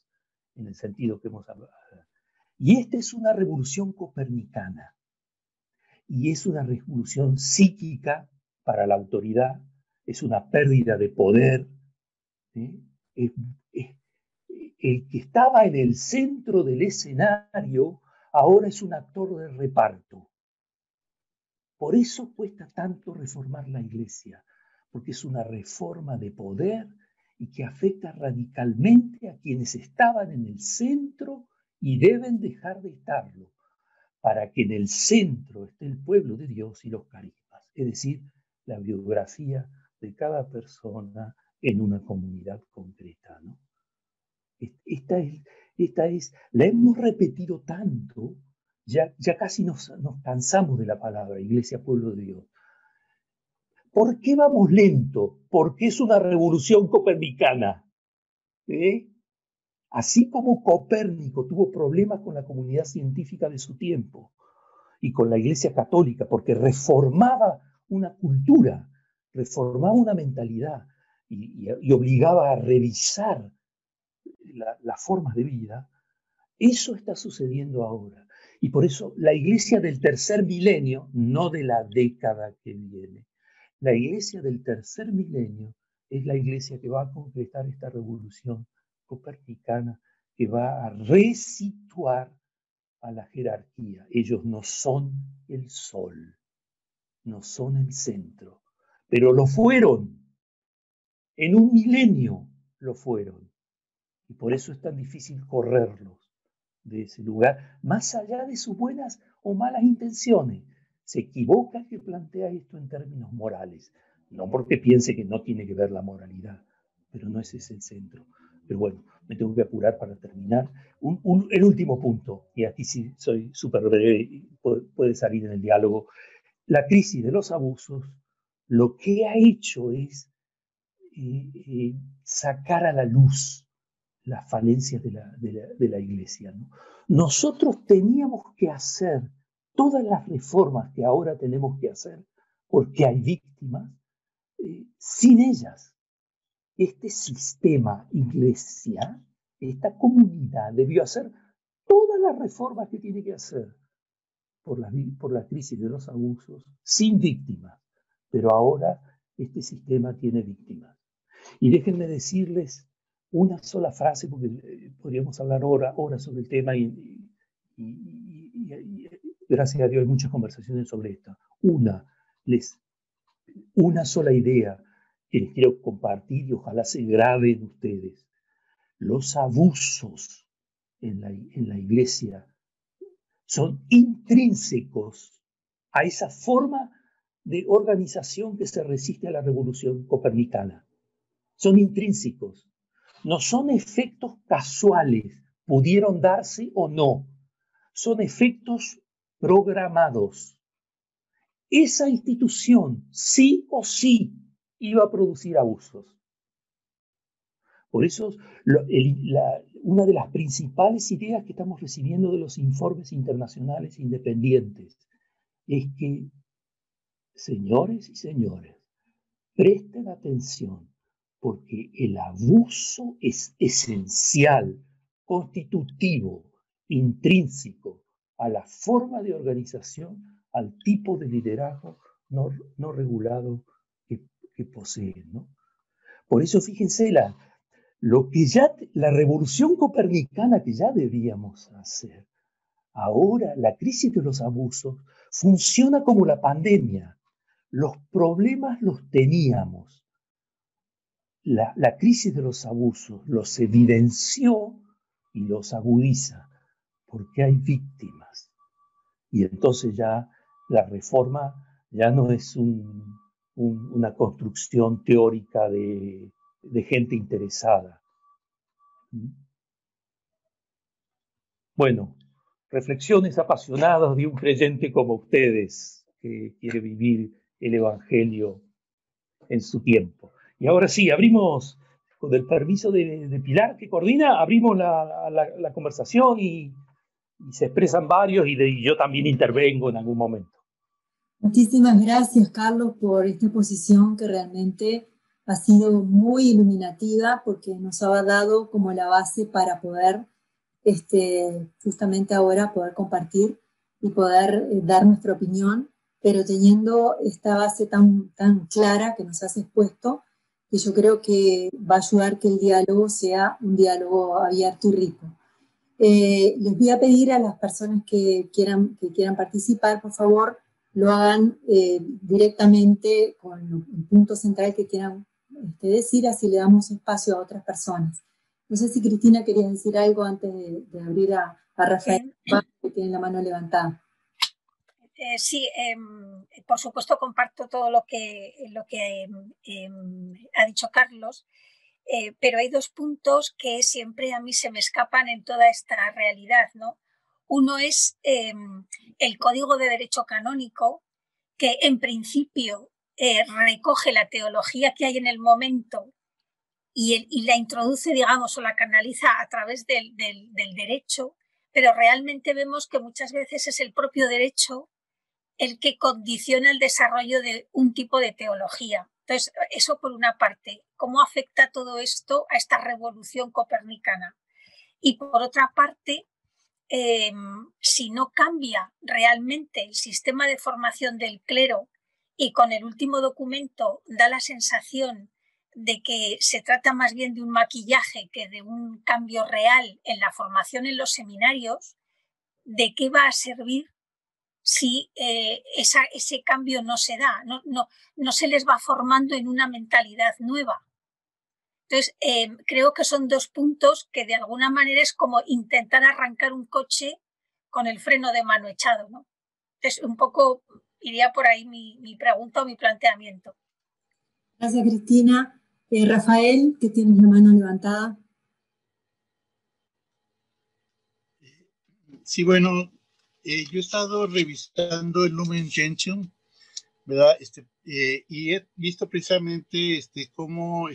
en el sentido que hemos hablado. Y esta es una revolución copernicana. Y es una revolución psíquica para la autoridad, es una pérdida de poder. El que estaba en el centro del escenario ahora es un actor de reparto. Por eso cuesta tanto reformar la Iglesia, porque es una reforma de poder y que afecta radicalmente a quienes estaban en el centro y deben dejar de estarlo, para que en el centro esté el pueblo de Dios y los carismas, es decir, la biografía de cada persona en una comunidad concreta, ¿no? La hemos repetido tanto, ya casi nos cansamos de la palabra Iglesia, pueblo de Dios. ¿Por qué vamos lento? Porque es una revolución copernicana. Así como Copérnico tuvo problemas con la comunidad científica de su tiempo y con la Iglesia Católica, porque reformaba una cultura, reformaba una mentalidad y obligaba a revisar las formas de vida, Eso está sucediendo ahora. Y por eso la iglesia del tercer milenio, no de la década que viene, la iglesia del tercer milenio es la iglesia que va a concretar esta revolución copernicana, que va a resituar a la jerarquía. Ellos no son el sol, no son el centro, pero lo fueron. En un milenio lo fueron. Y por eso es tan difícil correrlos de ese lugar, más allá de sus buenas o malas intenciones. Se equivoca el que plantea esto en términos morales, no porque piense que no tiene que ver la moralidad, pero no ese es el centro. Pero bueno, me tengo que apurar para terminar. El último punto, y aquí sí soy súper breve, puede salir en el diálogo. La crisis de los abusos lo que ha hecho es sacar a la luz las falencias de la iglesia, ¿no? Nosotros teníamos que hacer todas las reformas que ahora tenemos que hacer, porque hay víctimas, sin ellas. Este sistema iglesia, esta comunidad debió hacer todas las reformas que tiene que hacer por la crisis de los abusos, sin víctimas. Pero ahora este sistema tiene víctimas. Y déjenme decirles una sola frase, porque podríamos hablar horas sobre el tema y gracias a Dios hay muchas conversaciones sobre esto. Una sola idea que les quiero compartir y ojalá se graben ustedes. Los abusos en la iglesia son intrínsecos a esa forma de organización que se resiste a la revolución copernicana. Son intrínsecos, no son efectos casuales, pudieron darse o no, son efectos programados. Esa institución sí o sí iba a producir abusos. Por eso, una de las principales ideas que estamos recibiendo de los informes internacionales independientes es que, señores y señores, presten atención, porque el abuso es esencial, constitutivo, intrínseco a la forma de organización, al tipo de liderazgo no regulado que poseen, ¿no? Por eso, fíjense, la revolución copernicana que ya debíamos hacer, ahora la crisis de los abusos funciona como la pandemia. Los problemas los teníamos. La crisis de los abusos los evidenció y los agudiza, porque hay víctimas. Y entonces ya la reforma ya no es una construcción teórica de gente interesada. Bueno, reflexiones apasionadas de un creyente como ustedes, que quiere vivir el Evangelio en su tiempo. Y ahora sí, abrimos, con el permiso de Pilar, que coordina, abrimos la conversación y se expresan varios y yo también intervengo en algún momento. Muchísimas gracias, Carlos, por esta exposición que realmente ha sido muy iluminativa, porque nos ha dado como la base para poder, justamente ahora, poder compartir y poder dar nuestra opinión, pero teniendo esta base tan clara que nos has expuesto, que yo creo que va a ayudar que el diálogo sea un diálogo abierto y rico. Les voy a pedir a las personas que quieran participar, por favor, lo hagan directamente con el punto central que quieran decir, así le damos espacio a otras personas. No sé si Cristina quería decir algo antes de abrir a Rafael, que tiene la mano levantada. Sí, por supuesto comparto todo lo que ha dicho Carlos, pero hay dos puntos que siempre a mí se me escapan en toda esta realidad, ¿no? Uno es el Código de Derecho Canónico, que en principio recoge la teología que hay en el momento y la introduce, digamos, o la canaliza a través del derecho, pero realmente vemos que muchas veces es el propio derecho el que condiciona el desarrollo de un tipo de teología. Entonces, eso por una parte, ¿cómo afecta todo esto a esta revolución copernicana? Y por otra parte, si no cambia realmente el sistema de formación del clero, y con el último documento da la sensación de que se trata más bien de un maquillaje que de un cambio real en la formación en los seminarios, ¿de qué va a servir si ese cambio no se da? No se les va formando en una mentalidad nueva. Entonces, creo que son dos puntos que de alguna manera es como intentar arrancar un coche con el freno de mano echado, ¿no? Entonces, un poco iría por ahí mi pregunta o mi planteamiento. Gracias, Cristina. Rafael, que tienes la mano levantada. Sí, bueno, yo he estado revisando el Lumen Gentium, ¿verdad? Y he visto precisamente cómo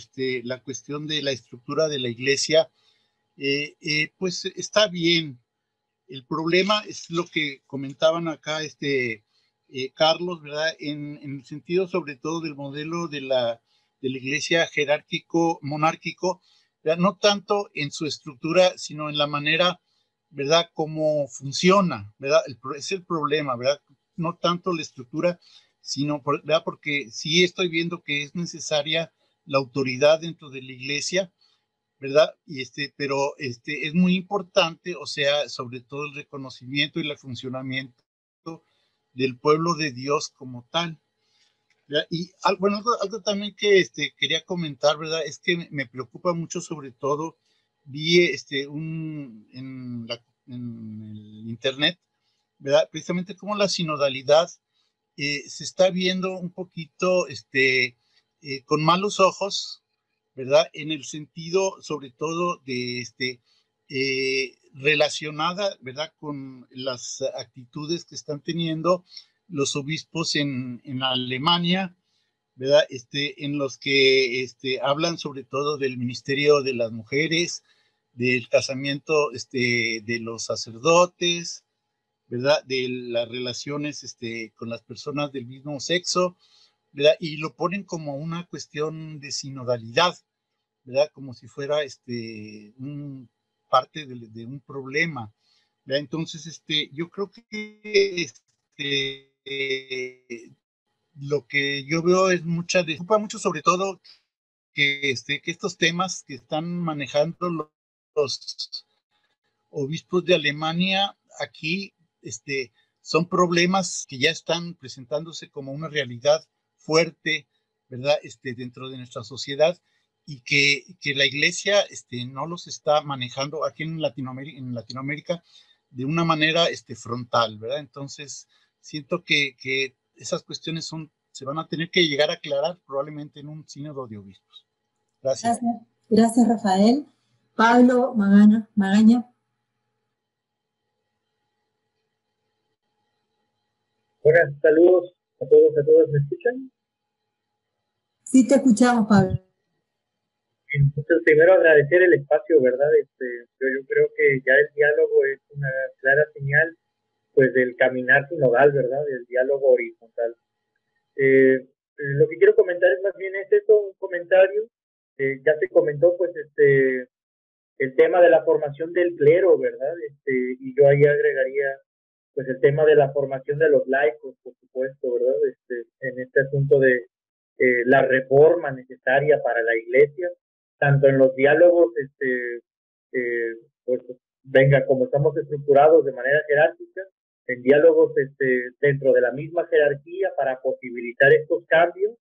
la cuestión de la estructura de la iglesia, pues está bien. El problema es lo que comentaban acá Carlos, ¿verdad? En el sentido sobre todo del modelo de la iglesia monárquico, ¿verdad? No tanto en su estructura, sino en la manera, ¿verdad? Cómo funciona, ¿verdad? Es el problema, ¿verdad? No tanto la estructura, sino, ¿verdad? Porque sí estoy viendo que es necesaria la autoridad dentro de la iglesia, ¿verdad? Pero es muy importante, o sea, sobre todo el reconocimiento y el funcionamiento del pueblo de Dios como tal, ¿verdad? Y bueno, algo también que quería comentar, ¿verdad? Es que me preocupa mucho, sobre todo, vi en el internet, ¿verdad? Precisamente cómo la sinodalidad se está viendo un poquito con malos ojos, ¿verdad? En el sentido, sobre todo, de relacionada, ¿verdad? Con las actitudes que están teniendo los obispos en Alemania, ¿verdad? En los que hablan sobre todo del ministerio de las mujeres, del casamiento de los sacerdotes, ¿verdad? De las relaciones con las personas del mismo sexo, ¿verdad? Y lo ponen como una cuestión de sinodalidad, ¿verdad? Como si fuera parte de un problema, ¿verdad? Entonces, yo creo que lo que yo veo es me preocupa mucho sobre todo que estos temas que están manejando los obispos de Alemania aquí, son problemas que ya están presentándose como una realidad fuerte, ¿verdad? Dentro de nuestra sociedad, y que la iglesia no los está manejando aquí en Latinoamérica de una manera frontal, ¿verdad? Entonces, siento que esas cuestiones se van a tener que llegar a aclarar probablemente en un sínodo de obispos. Gracias. Gracias, Rafael. Pablo Magaña. Buenas, saludos a todos, a todas. ¿Me escuchan? Sí, te escuchamos, Pablo. Entonces, primero agradecer el espacio, ¿verdad? Yo creo que ya el diálogo es una clara señal, pues, del caminar sinodal, ¿verdad? Del diálogo horizontal. Lo que quiero comentar es más bien un comentario. Ya se comentó, pues, el tema de la formación del clero, ¿verdad? Y yo ahí agregaría, pues, el tema de la formación de los laicos, por supuesto, ¿verdad? En este asunto de la reforma necesaria para la iglesia, tanto en los diálogos, pues, venga, como estamos estructurados de manera jerárquica, en diálogos dentro de la misma jerarquía para posibilitar estos cambios,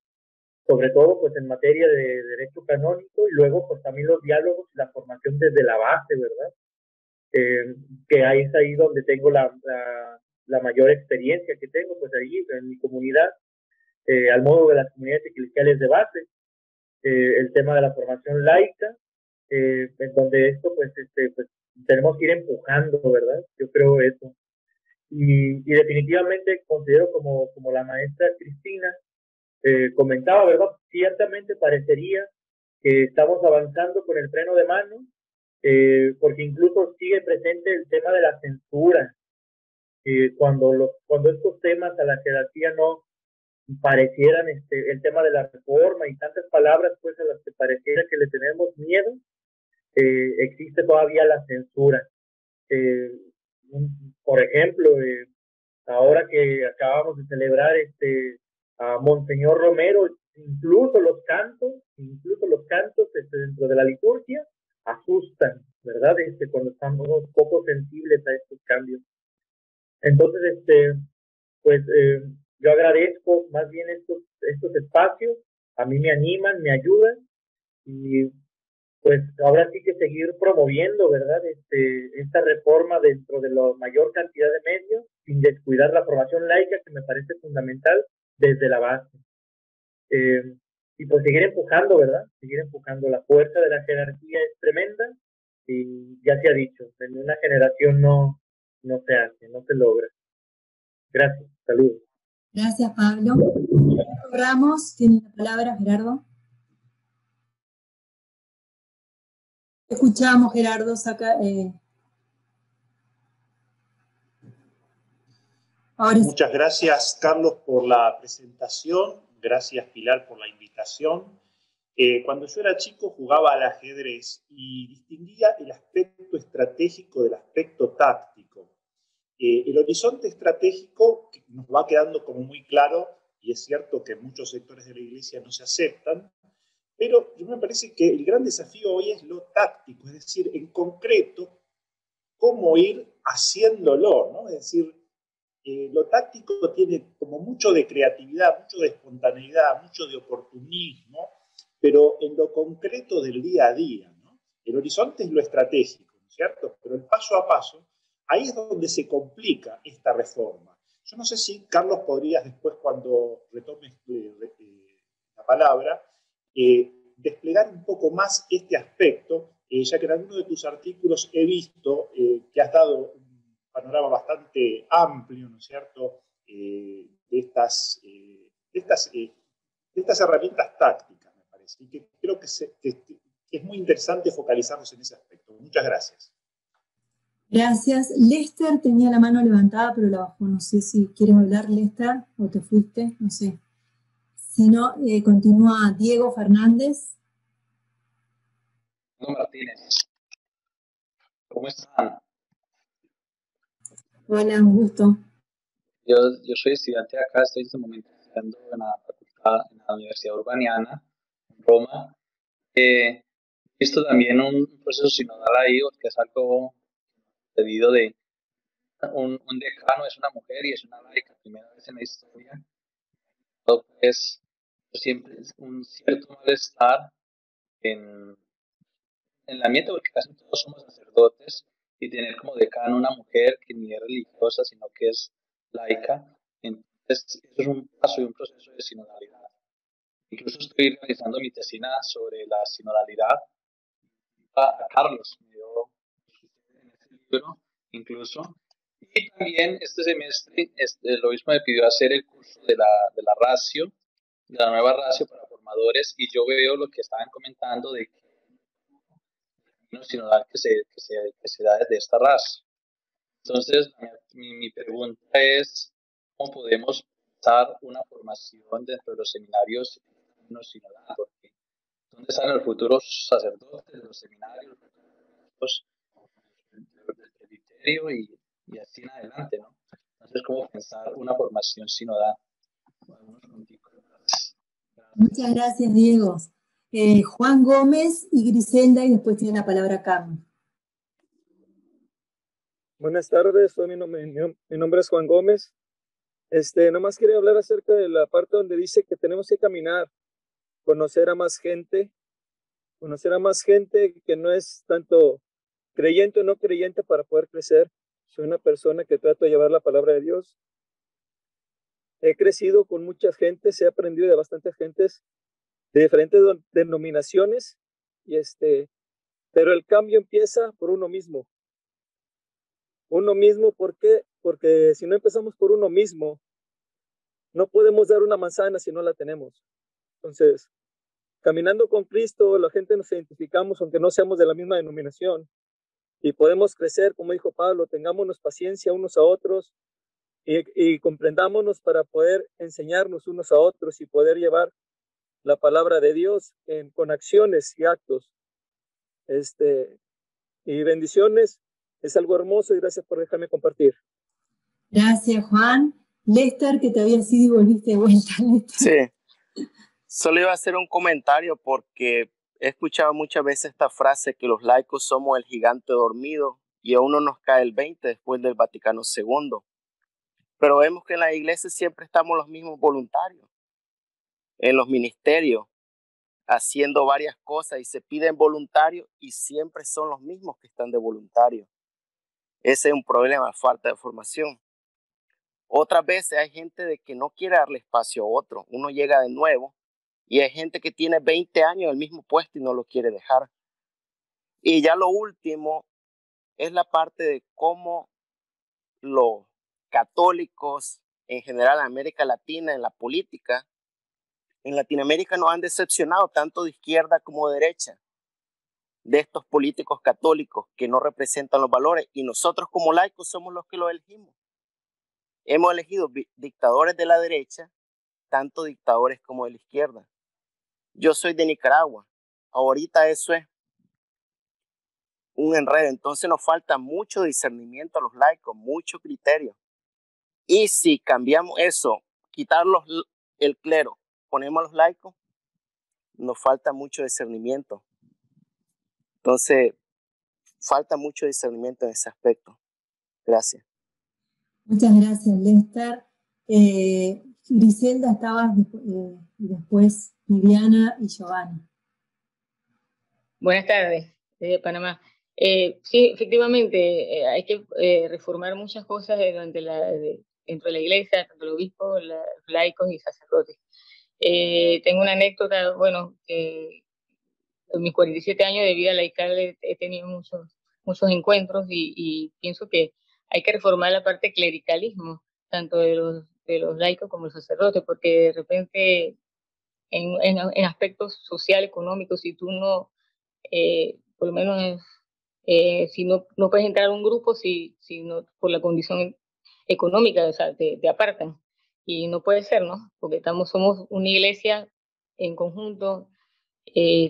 sobre todo pues en materia de derecho canónico, y luego pues también los diálogos y la formación desde la base, ¿verdad? Que ahí es ahí donde tengo la mayor experiencia que tengo, pues ahí en mi comunidad, al modo de las comunidades eclesiales de base, el tema de la formación laica, en donde esto pues tenemos que ir empujando, ¿verdad? Yo creo eso. Y definitivamente considero como la maestra Cristina comentaba, ¿verdad? Ciertamente parecería que estamos avanzando con el freno de mano, porque incluso sigue presente el tema de la censura. Cuando estos temas a la jerarquía no parecieran el tema de la reforma y tantas palabras pues a las que pareciera que le tenemos miedo, existe todavía la censura. por ejemplo, ahora que acabamos de celebrar a Monseñor Romero, incluso los cantos dentro de la liturgia asustan, ¿verdad? Cuando estamos poco sensibles a estos cambios. Entonces, pues yo agradezco más bien estos espacios, a mí me animan, me ayudan, y pues ahora sí que seguir promoviendo, ¿verdad? Esta reforma dentro de la mayor cantidad de medios, sin descuidar la formación laica, que me parece fundamental desde la base. Y pues seguir empujando, ¿verdad? Seguir empujando. La fuerza de la jerarquía es tremenda, y ya se ha dicho, en una generación no se hace, no se logra. Gracias, saludos. Gracias, Pablo. Gerardo Ramos tiene la palabra, Gerardo. Escuchamos, Gerardo, saca. Ahora sí. Muchas gracias, Carlos, por la presentación. Gracias, Pilar, por la invitación. Cuando yo era chico jugaba al ajedrez y distinguía el aspecto estratégico del aspecto táctico. El horizonte estratégico nos va quedando como muy claro, y es cierto que en muchos sectores de la Iglesia no se aceptan, pero yo me parece que el gran desafío hoy es lo táctico, es decir, en concreto, cómo ir haciéndolo, ¿no? Es decir, lo táctico tiene como mucho de creatividad, mucho de espontaneidad, mucho de oportunismo, pero en lo concreto del día a día, ¿no? El horizonte es lo estratégico, ¿no es cierto? Pero el paso a paso, ahí es donde se complica esta reforma. Yo no sé si, Carlos, podrías después, cuando retomes la palabra, desplegar un poco más este aspecto, ya que en algunos de tus artículos he visto que has dado un panorama bastante amplio, ¿no es cierto?, de estas herramientas tácticas, me parece, y que creo que es muy interesante focalizarnos en ese aspecto. Muchas gracias. Gracias. Lester tenía la mano levantada, pero la bajó. No sé si quieres hablar, Lester, o te fuiste, no sé. Si no, continúa Diego Fernández. Martínez. ¿Cómo están? Hola, un gusto. Yo soy estudiante acá, estoy en este momento estudiando en la facultad, en la Universidad Urbaniana, en Roma. He visto también un proceso sinodal ahí, que es algo debido de un decano, es una mujer y es una laica, primera vez en la historia. Entonces, siempre es un cierto malestar en el ambiente, porque casi todos somos sacerdotes, y tener como decano una mujer que ni es religiosa, sino que es laica. Entonces, eso es un paso y un proceso de sinodalidad. Incluso estoy realizando mi tesina sobre la sinodalidad. A Carlos me dio en este libro, incluso. Y también este semestre el obispo me pidió hacer el curso de la ratio, de la nueva ratio para formadores, y yo veo lo que estaban comentando de que sinodal que se da desde esta raza. Entonces, mi pregunta es, ¿cómo podemos dar una formación dentro de los seminarios no sinodal? Porque ¿dónde están los futuros sacerdotes de los seminarios, del presbiterio y así en adelante, ¿no? Entonces, ¿cómo pensar una formación sinodal? Muchas gracias, Diego. Juan Gómez y Griselda, y después tiene la palabra Carmen. Buenas tardes, mi nombre es Juan Gómez. Nomás quería hablar acerca de la parte donde dice que tenemos que caminar, conocer a más gente que no es tanto creyente o no creyente para poder crecer. Soy una persona que trato de llevar la palabra de Dios. He crecido con muchas gentes, he aprendido de bastantes gentes de diferentes denominaciones, pero el cambio empieza por uno mismo. Uno mismo, ¿por qué? Porque si no empezamos por uno mismo, no podemos dar una manzana si no la tenemos. Entonces, caminando con Cristo, la gente nos identificamos, aunque no seamos de la misma denominación, y podemos crecer, como dijo Pablo, tengámonos paciencia unos a otros y comprendámonos para poder enseñarnos unos a otros y poder llevar la palabra de Dios con acciones y actos. Y bendiciones. Es algo hermoso y gracias por dejarme compartir. Gracias, Juan. Lester, que te habías ido y volviste de vuelta. Lester. Sí, solo iba a hacer un comentario porque he escuchado muchas veces esta frase que los laicos somos el gigante dormido y a uno nos cae el 20 después del Vaticano II. Pero vemos que en la iglesia siempre estamos los mismos voluntarios, en los ministerios, haciendo varias cosas y se piden voluntarios y siempre son los mismos que están de voluntarios. Ese es un problema, falta de formación. Otras veces hay gente de que no quiere darle espacio a otro. Uno llega de nuevo y hay gente que tiene 20 años en el mismo puesto y no lo quiere dejar. Y ya lo último es la parte de cómo los católicos en general en América Latina, en la política, en Latinoamérica nos han decepcionado tanto de izquierda como de derecha, de estos políticos católicos que no representan los valores y nosotros como laicos somos los que los elegimos. Hemos elegido dictadores de la derecha, tanto dictadores como de la izquierda. Yo soy de Nicaragua. Ahorita eso es un enredo. Entonces nos falta mucho discernimiento a los laicos, mucho criterio. Y si cambiamos eso, quitar el clero, ponemos a los laicos, nos falta mucho discernimiento. Entonces, falta mucho discernimiento en ese aspecto. Gracias. Muchas gracias, Lester. Griselda, estabas después Viviana y Giovanni. Buenas tardes, desde Panamá. Sí, efectivamente, hay que reformar muchas cosas dentro de la iglesia, tanto los obispos, los laicos y sacerdotes. Tengo una anécdota, bueno, que en mis 47 años de vida laical he tenido muchos encuentros y pienso que hay que reformar la parte clericalismo, tanto de los laicos como de los sacerdotes, porque de repente en aspectos sociales, económicos, si tú no, por lo menos, si no puedes entrar a un grupo, si no, por la condición económica, o sea, te apartan. Y no puede ser, ¿no? Porque somos una iglesia en conjunto,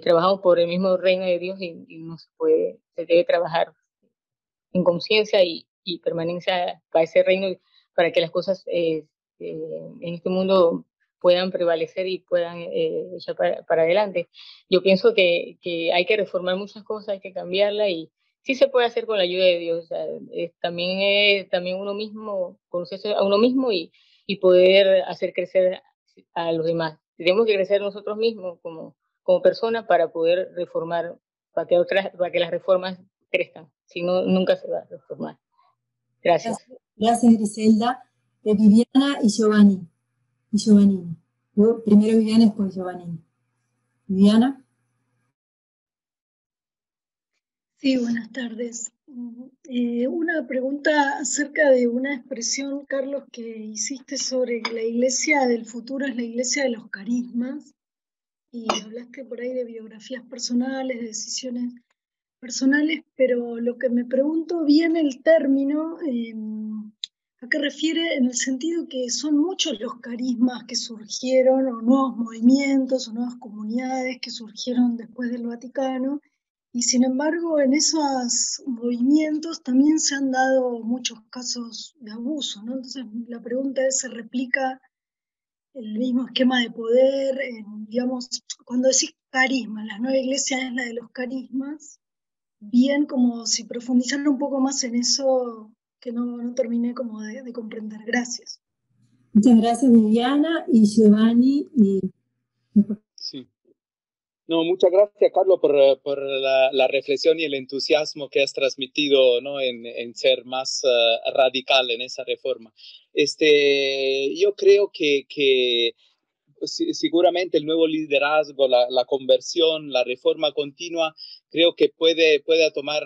trabajamos por el mismo reino de Dios y no se debe trabajar en conciencia y permanencia para ese reino, para que las cosas en este mundo puedan prevalecer y puedan echar para adelante. Yo pienso que hay que reformar muchas cosas, hay que cambiarla y sí se puede hacer con la ayuda de Dios. O sea, también uno mismo, conocerse a uno mismo y poder hacer crecer a los demás. Tenemos que crecer nosotros mismos como personas para poder reformar, para que las reformas crezcan. Si no, nunca se va a reformar. Gracias. Gracias, Griselda. Viviana y Giovanni. Primero Viviana, después Giovanni. Viviana. Sí, buenas tardes. Una pregunta acerca de una expresión, Carlos, que hiciste sobre que la iglesia del futuro es la iglesia de los carismas, y hablaste por ahí de biografías personales, de decisiones personales, pero lo que me pregunto bien el término, ¿a qué refiere? En el sentido que son muchos los carismas que surgieron, o nuevos movimientos, o nuevas comunidades que surgieron después del Vaticano, y sin embargo en esos movimientos también se han dado muchos casos de abuso, ¿no? Entonces la pregunta es, ¿se replica el mismo esquema de poder? Digamos, cuando decís carisma, la nueva iglesia es la de los carismas, bien como si profundizara un poco más en eso que no terminé como de comprender. Gracias. Muchas gracias, Viviana y Giovanni. Sí. No, muchas gracias, Carlos, por la reflexión y el entusiasmo que has transmitido, ¿no? en ser más radical en esa reforma. Yo creo que seguramente el nuevo liderazgo, la conversión, la reforma continua, creo que puede tomar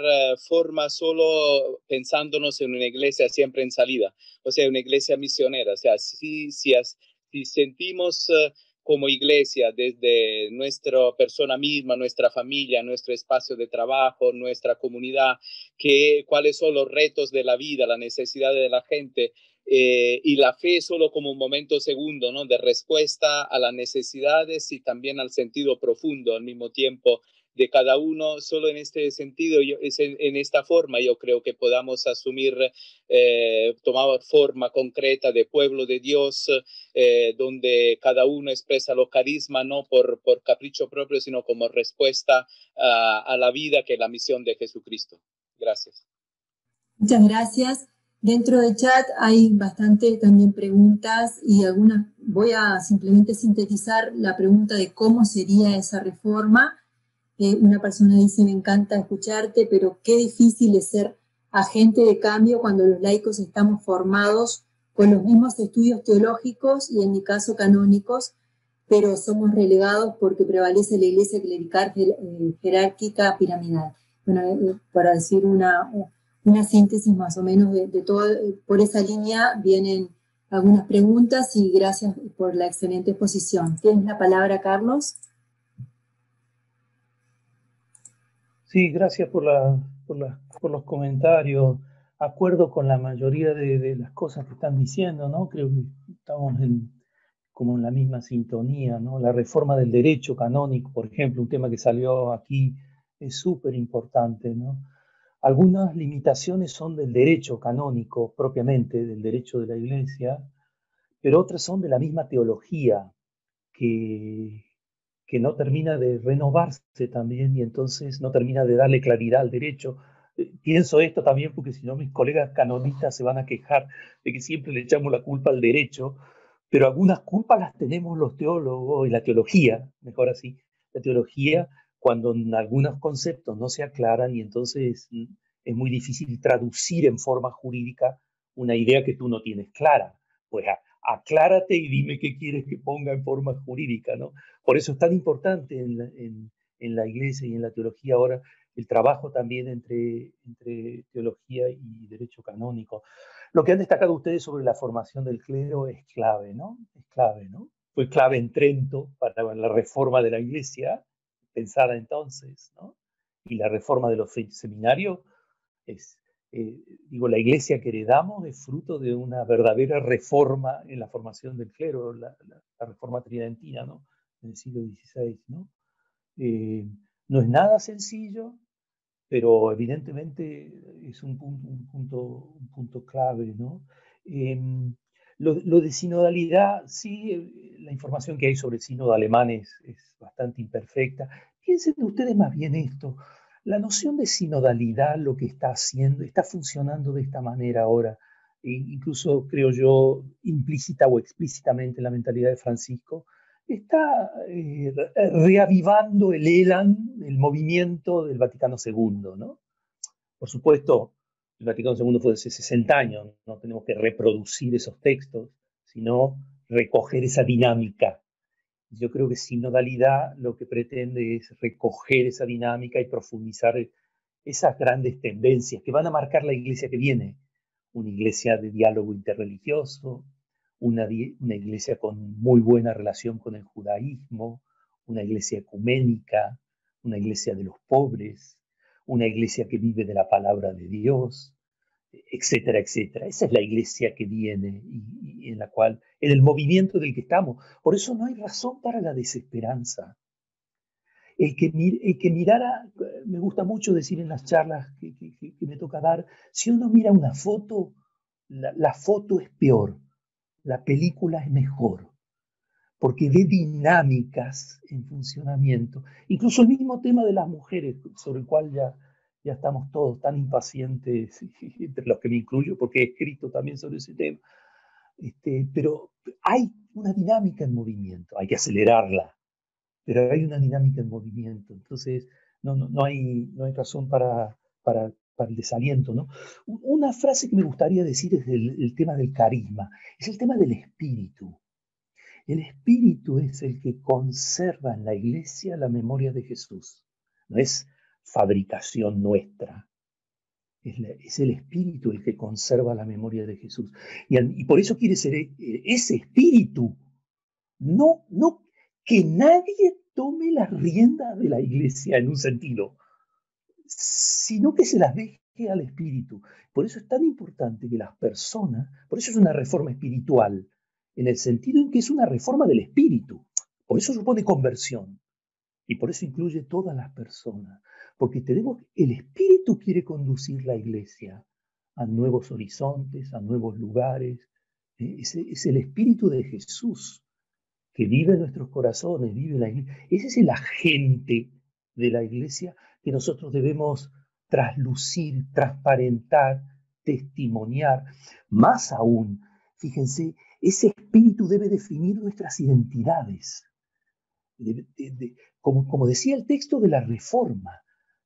forma solo pensándonos en una iglesia siempre en salida, o sea, una iglesia misionera. O sea, si sentimos como iglesia, desde nuestra persona misma, nuestra familia, nuestro espacio de trabajo, nuestra comunidad, cuáles son los retos de la vida, las necesidades de la gente, y la fe solo como un momento segundo, ¿no? De respuesta a las necesidades y también al sentido profundo al mismo tiempo cada uno. Solo en este sentido, en esta forma, yo creo que podamos asumir, tomar forma concreta de pueblo de Dios, donde cada uno expresa los carismas, no por capricho propio, sino como respuesta a la vida, que es la misión de Jesucristo. Gracias. Muchas gracias. Dentro del chat hay bastante también preguntas y algunas, voy a simplemente sintetizar la pregunta de cómo sería esa reforma. Una persona dice, me encanta escucharte, pero qué difícil es ser agente de cambio cuando los laicos estamos formados con los mismos estudios teológicos y en mi caso canónicos, pero somos relegados porque prevalece la iglesia clerical jerárquica piramidal. Bueno, para decir una síntesis más o menos de todo, por esa línea vienen algunas preguntas y gracias por la excelente exposición. ¿Tienes la palabra, Carlos? Sí, gracias por los comentarios. Acuerdo con la mayoría de las cosas que están diciendo, ¿no? Creo que estamos como en la misma sintonía, ¿no? La reforma del derecho canónico, por ejemplo, un tema que salió aquí, es súper importante, ¿no? Algunas limitaciones son del derecho canónico, propiamente, del derecho de la Iglesia, pero otras son de la misma teología, que no termina de renovarse también y entonces no termina de darle claridad al derecho. Pienso esto también porque si no mis colegas canonistas se van a quejar de que siempre le echamos la culpa al derecho, pero algunas culpas las tenemos los teólogos y la teología, mejor así, la teología, cuando en algunos conceptos no se aclaran y entonces es muy difícil traducir en forma jurídica una idea que tú no tienes clara. Pues aclárate y dime qué quieres que ponga en forma jurídica, ¿no? Por eso es tan importante en la iglesia y en la teología ahora el trabajo también entre teología y derecho canónico. Lo que han destacado ustedes sobre la formación del clero es clave, ¿no? Es clave, ¿no? Fue clave en Trento para la reforma de la iglesia, pensada entonces, ¿no? Y la reforma de los seminarios es, la iglesia que heredamos es fruto de una verdadera reforma en la formación del clero, la reforma tridentina, ¿no? En el siglo XVI, ¿no? No es nada sencillo, pero evidentemente es un punto clave, ¿no? Lo de sinodalidad, sí, la información que hay sobre el sínodo alemán es bastante imperfecta. Piensen ustedes más bien esto. La noción de sinodalidad, lo que está haciendo, está funcionando de esta manera ahora, incluso creo yo, implícita o explícitamente en la mentalidad de Francisco, está reavivando el ELAN, el movimiento del Vaticano II, ¿no? Por supuesto, el Vaticano II fue hace 60 años, no tenemos que reproducir esos textos, sino recoger esa dinámica. Yo creo que sinodalidad lo que pretende es recoger esa dinámica y profundizar esas grandes tendencias que van a marcar la iglesia que viene. Una iglesia de diálogo interreligioso, una iglesia con muy buena relación con el judaísmo, una iglesia ecuménica, una iglesia de los pobres, una iglesia que vive de la palabra de Dios, etcétera, etcétera. Esa es la iglesia que viene y en la cual, en el movimiento del que estamos. Por eso no hay razón para la desesperanza. El que mirara, me gusta mucho decir en las charlas que me toca dar, si uno mira una foto, la foto es peor, la película es mejor, porque ve dinámicas en funcionamiento. Incluso el mismo tema de las mujeres, sobre el cual ya estamos todos tan impacientes, entre los que me incluyo, porque he escrito también sobre ese tema. Pero hay una dinámica en movimiento, hay que acelerarla, pero hay una dinámica en movimiento. Entonces, no hay razón para el desaliento, ¿no? Una frase que me gustaría decir es el tema del carisma, es el tema del espíritu. El espíritu es el que conserva en la iglesia la memoria de Jesús. No es fabricación nuestra. Es el espíritu el que conserva la memoria de Jesús. Y por eso quiere ser ese espíritu. No que nadie tome las riendas de la iglesia en un sentido, sino que se las deje al espíritu. Por eso es tan importante que las personas, por eso es una reforma espiritual, en el sentido en que es una reforma del espíritu. Por eso supone conversión. Y por eso incluye todas las personas. Porque el Espíritu quiere conducir la iglesia a nuevos horizontes, a nuevos lugares. Es el Espíritu de Jesús que vive en nuestros corazones, vive en la iglesia. Ese es el agente de la iglesia que nosotros debemos traslucir, transparentar, testimoniar. Más aún, fíjense, ese espíritu debe definir nuestras identidades. Como decía el texto de la Reforma,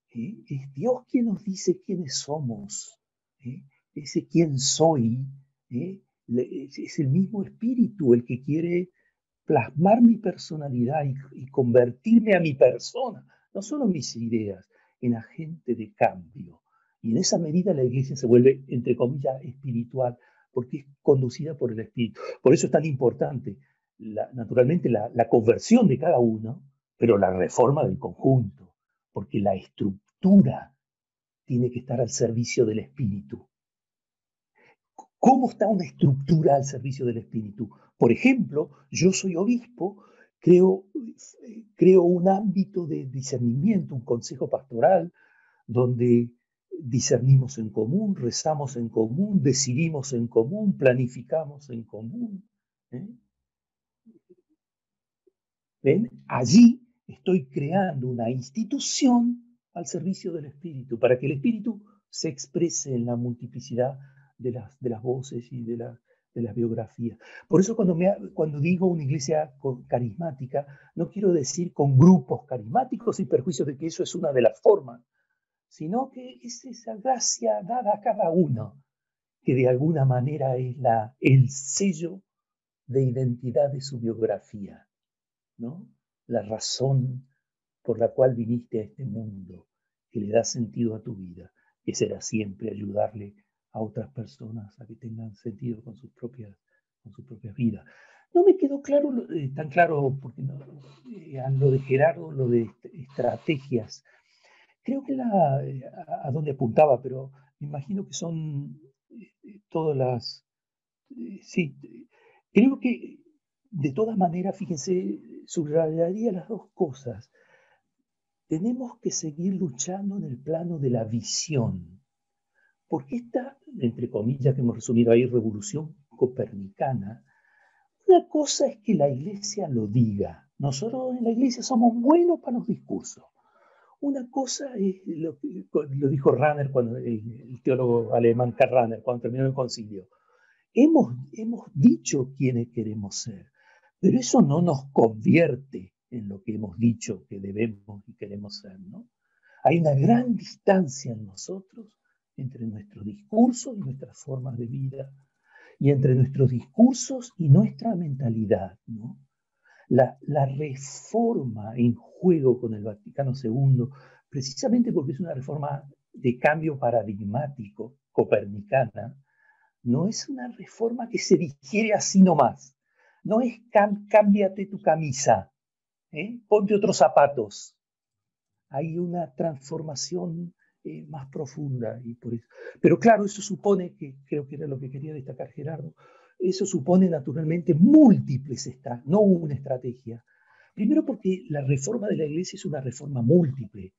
es Dios quien nos dice quiénes somos. Ese quién soy, es el mismo espíritu el que quiere plasmar mi personalidad y convertirme a mi persona, no solo mis ideas, en agente de cambio. Y en esa medida la iglesia se vuelve, entre comillas, espiritual, porque es conducida por el Espíritu. Por eso es tan importante, naturalmente, la conversión de cada uno, pero la reforma del conjunto, porque la estructura tiene que estar al servicio del Espíritu. ¿Cómo está una estructura al servicio del Espíritu? Por ejemplo, yo soy obispo, creo un ámbito de discernimiento, un consejo pastoral, donde discernimos en común, rezamos en común, decidimos en común, planificamos en común. ¿Ven? Allí estoy creando una institución al servicio del Espíritu, para que el Espíritu se exprese en la multiplicidad de las voces y de las biografías. Por eso cuando digo una iglesia carismática, no quiero decir con grupos carismáticos y perjuicios de que eso es una de las formas, sino que es esa gracia dada a cada uno, que de alguna manera es el sello de identidad de su biografía, ¿no? La razón por la cual viniste a este mundo, que le da sentido a tu vida, que será siempre ayudarle a otras personas a que tengan sentido con sus propias vidas. No me quedó claro, tan claro, porque lo de Gerardo, lo de estrategias. Creo que a dónde apuntaba, pero me imagino que son todas las... sí, creo que de todas maneras, fíjense, subrayaría las dos cosas. Tenemos que seguir luchando en el plano de la visión, porque esta, entre comillas, que hemos resumido ahí, revolución copernicana, una cosa es que la iglesia lo diga. Nosotros en la iglesia somos buenos para los discursos. Una cosa es lo dijo Rahner, el teólogo alemán Karl Rahner, cuando terminó el concilio. Hemos dicho quiénes queremos ser, pero eso no nos convierte en lo que hemos dicho que debemos y queremos ser, ¿no? Hay una gran distancia en nosotros entre nuestros discursos y nuestras formas de vida, y entre nuestros discursos y nuestra mentalidad, ¿no? La reforma en juego con el Vaticano II, precisamente porque es una reforma de cambio paradigmático, copernicana, no es una reforma que se digiere así nomás. No es cámbiate tu camisa, ponte otros zapatos. Hay una transformación más profunda. Pero claro, eso supone, que creo que era lo que quería destacar Gerardo, eso supone naturalmente múltiples, no una estrategia. Primero porque la reforma de la iglesia es una reforma múltiple,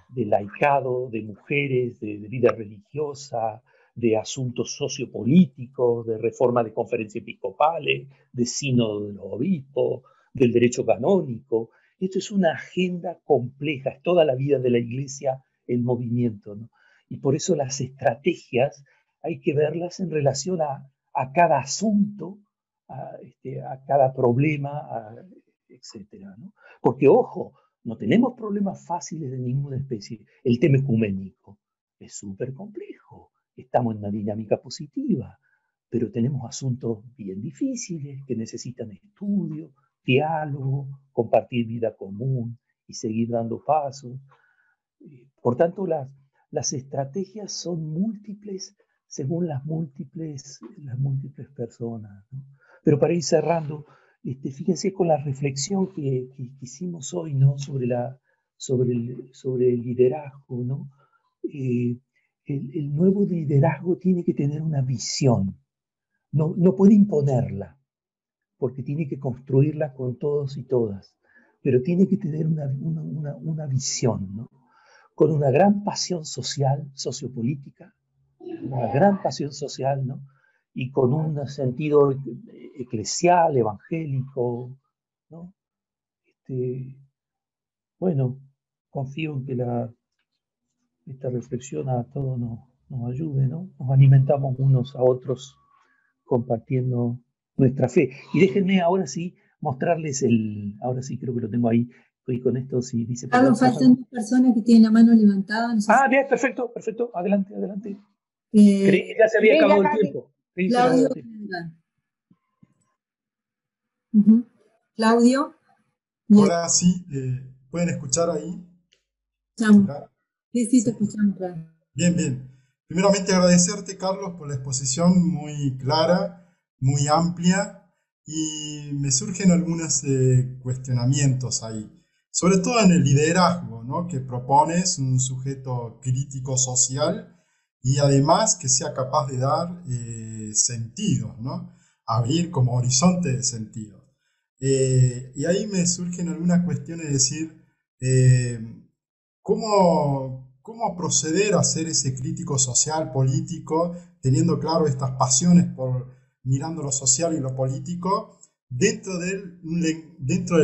de laicado, de mujeres, de vida religiosa, de asuntos sociopolíticos, de reforma de conferencias episcopales, de sínodo de los obispos, del derecho canónico. Esto es una agenda compleja, es toda la vida de la iglesia en movimiento, ¿no? Y por eso las estrategias hay que verlas en relación a cada asunto, a cada problema, etcétera, ¿no? Porque, ojo, no tenemos problemas fáciles de ninguna especie. El tema ecuménico es súper complejo. Estamos en una dinámica positiva, pero tenemos asuntos bien difíciles que necesitan estudio, diálogo, compartir vida común y seguir dando pasos. Por tanto, las estrategias son múltiples según las múltiples personas, ¿no? Pero para ir cerrando, fíjense con la reflexión que hicimos hoy, ¿no? sobre el liderazgo, ¿no? El nuevo liderazgo tiene que tener una visión, no puede imponerla, porque tiene que construirla con todos y todas. pero tiene que tener una visión, ¿no? Con una gran pasión social, sociopolítica, una gran pasión social, ¿no? Y con un sentido eclesial, evangélico, ¿no? Bueno, confío en que esta reflexión a todos nos ayude, ¿no? Nos alimentamos unos a otros compartiendo nuestra fe. Y déjenme ahora sí mostrarles ahora sí creo que lo tengo ahí, y con esto sí dice... Carlos, faltan 2 personas que tienen la mano levantada. No sé bien, perfecto, adelante. Creí que ya se había acabado el tiempo. Claudio. Claudio. Hola, sí, ¿pueden escuchar ahí? Sí, te escuchamos, claro. Bien. Primeramente agradecerte, Carlos, por la exposición muy clara, muy amplia, y me surgen algunos cuestionamientos ahí. Sobre todo en el liderazgo, ¿no? Que propones un sujeto crítico social y además que sea capaz de dar sentido, ¿no? Abrir como horizonte de sentido. Y ahí me surgen algunas cuestiones de decir, ¿cómo proceder a ser ese crítico social, político, teniendo claro estas pasiones por mirando lo social y lo político, dentro del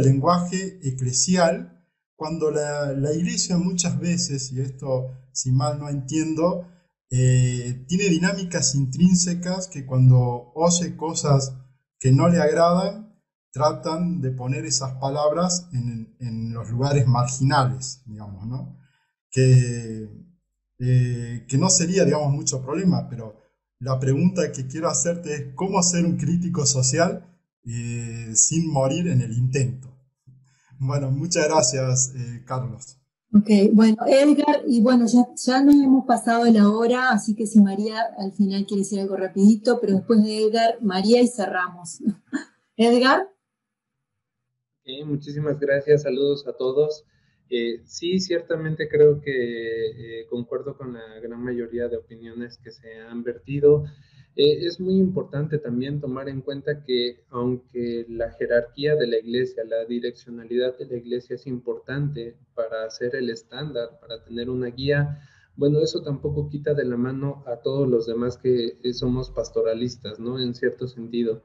lenguaje eclesial, cuando la Iglesia muchas veces, y esto si mal no entiendo, tiene dinámicas intrínsecas que cuando oye cosas que no le agradan, tratan de poner esas palabras en los lugares marginales, digamos, ¿no? Que no sería, digamos, mucho problema, pero la pregunta que quiero hacerte es ¿cómo ser un crítico social sin morir en el intento? Bueno, muchas gracias, Carlos. Ok, bueno, Edgar, y bueno, ya nos hemos pasado la hora, así que si María al final quiere decir algo rapidito, pero después de Edgar, María y cerramos. Edgar. Muchísimas gracias, saludos a todos. Sí, ciertamente creo que concuerdo con la gran mayoría de opiniones que se han vertido. Es muy importante también tomar en cuenta que aunque la jerarquía de la iglesia, la direccionalidad de la iglesia es importante para hacer el estándar, para tener una guía, bueno, eso tampoco quita de la mano a todos los demás que somos pastoralistas, ¿no? En cierto sentido.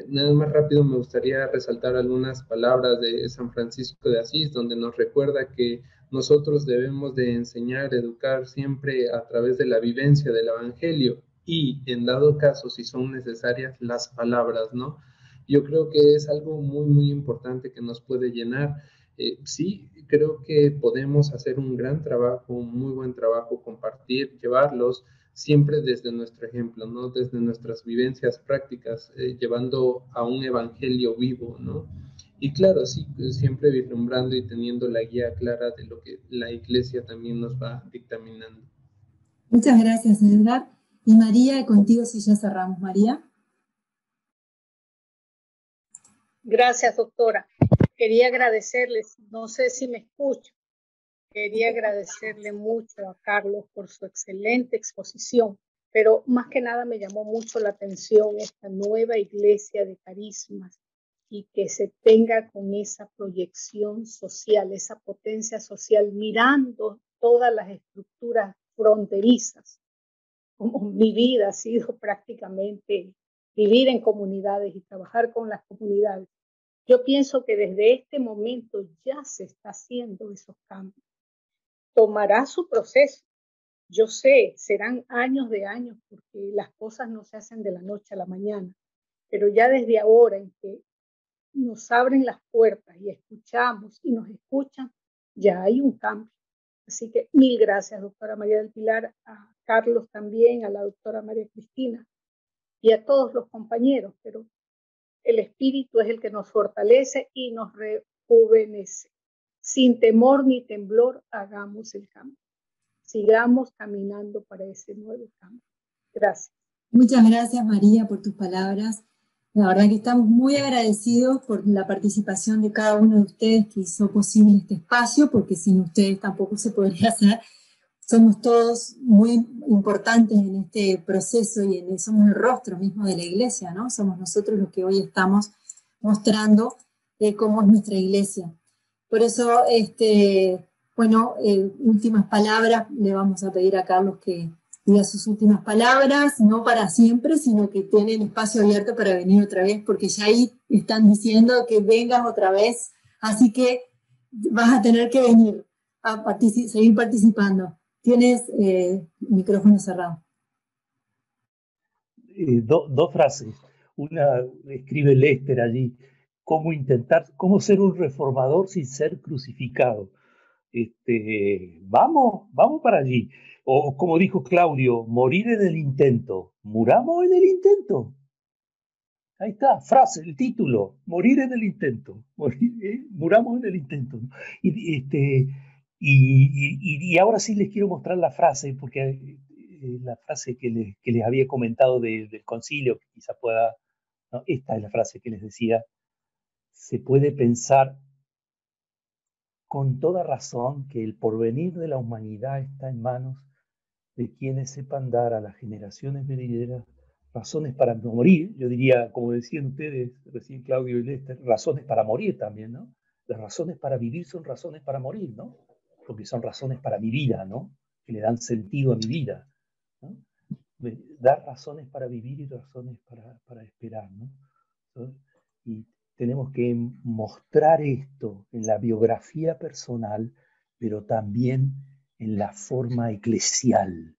Nada más rápido me gustaría resaltar algunas palabras de San Francisco de Asís, donde nos recuerda que nosotros debemos de enseñar, educar siempre a través de la vivencia del Evangelio y, en dado caso, si son necesarias, las palabras, ¿no? Yo creo que es algo muy, muy importante que nos puede llenar. Sí, creo que podemos hacer un gran trabajo, un muy buen trabajo, compartir, llevarlos, siempre desde nuestro ejemplo, ¿no? Desde nuestras vivencias prácticas, llevando a un evangelio vivo, ¿no? Y claro, sí, siempre vislumbrando y teniendo la guía clara de lo que la iglesia también nos va dictaminando. Muchas gracias, Edgar. Y María, contigo si ya cerramos, María. Gracias, doctora. Quería agradecerles, no sé si me escucho, quería agradecerle mucho a Carlos por su excelente exposición, pero más que nada me llamó mucho la atención esta nueva iglesia de carismas y que se tenga con esa proyección social, esa potencia social, mirando todas las estructuras fronterizas. Como mi vida ha sido prácticamente vivir en comunidades y trabajar con las comunidades. Yo pienso que desde este momento ya se está haciendo esos cambios. Tomará su proceso. Yo sé, serán años de años porque las cosas no se hacen de la noche a la mañana, pero ya desde ahora en que nos abren las puertas y escuchamos y nos escuchan, ya hay un cambio. Así que mil gracias, doctora María del Pilar, a Carlos también, a la doctora María Cristina y a todos los compañeros, pero el espíritu es el que nos fortalece y nos rejuvenece. Sin temor ni temblor, hagamos el cambio. Sigamos caminando para ese nuevo cambio. Gracias. Muchas gracias, María, por tus palabras. La verdad que estamos muy agradecidos por la participación de cada uno de ustedes que hizo posible este espacio, porque sin ustedes tampoco se podría hacer. Somos todos muy importantes en este proceso y somos el rostro mismo de la iglesia, ¿no? Somos nosotros los que hoy estamos mostrando cómo es nuestra iglesia. Por eso, bueno, últimas palabras, le vamos a pedir a Carlos que diga sus últimas palabras, no para siempre, sino que tienen espacio abierto para venir otra vez, porque ya ahí están diciendo que vengas otra vez, así que vas a tener que venir a seguir participando. Tienes micrófono cerrado. Dos frases. Una escribe Lester allí, cómo ser un reformador sin ser crucificado. Vamos para allí. O como dijo Claudio, morir en el intento. ¿Muramos en el intento? Ahí está, frase, el título, morir en el intento. Muramos en el intento. Y ahora sí les quiero mostrar la frase, porque la frase que les había comentado del concilio, que quizá pueda... No, esta es la frase que les decía. Se puede pensar con toda razón que el porvenir de la humanidad está en manos de quienes sepan dar a las generaciones venideras razones para no morir. Yo diría, como decían ustedes, recién Claudio y Lester, razones para morir también, ¿no? Las razones para vivir son razones para morir, ¿no? Porque son razones para mi vida, ¿no? Que le dan sentido a mi vida, ¿no? Dar razones para vivir y razones para esperar, ¿no? Y tenemos que mostrar esto en la biografía personal, pero también en la forma eclesial.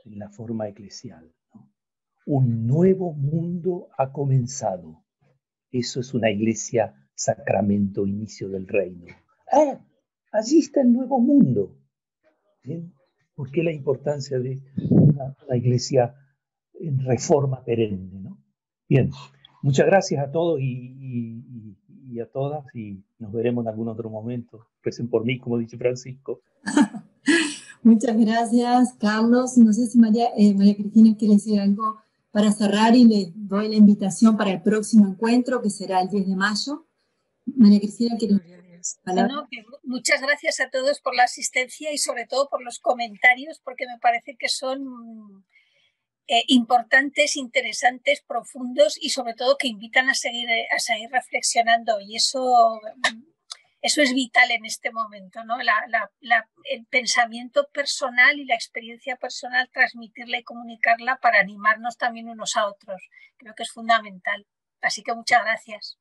En la forma eclesial, ¿no? Un nuevo mundo ha comenzado. Eso es una iglesia, sacramento, inicio del reino. Allí está el nuevo mundo. ¿Bien? ¿Por qué la importancia de una iglesia en reforma perenne, ¿no? Bien, muchas gracias a todos y a todas, y nos veremos en algún otro momento. Recen por mí, como dice Francisco. Muchas gracias, Carlos. No sé si María Cristina quiere decir algo para cerrar, y le doy la invitación para el próximo encuentro, que será el 10 de mayo. María Cristina, ¿quiere decir Bueno, muchas gracias a todos por la asistencia y sobre todo por los comentarios, porque me parece que son importantes, interesantes, profundos y sobre todo que invitan a seguir reflexionando, y eso es vital en este momento, ¿no? El pensamiento personal y la experiencia personal, transmitirla y comunicarla para animarnos también unos a otros. Creo que es fundamental. Así que muchas gracias.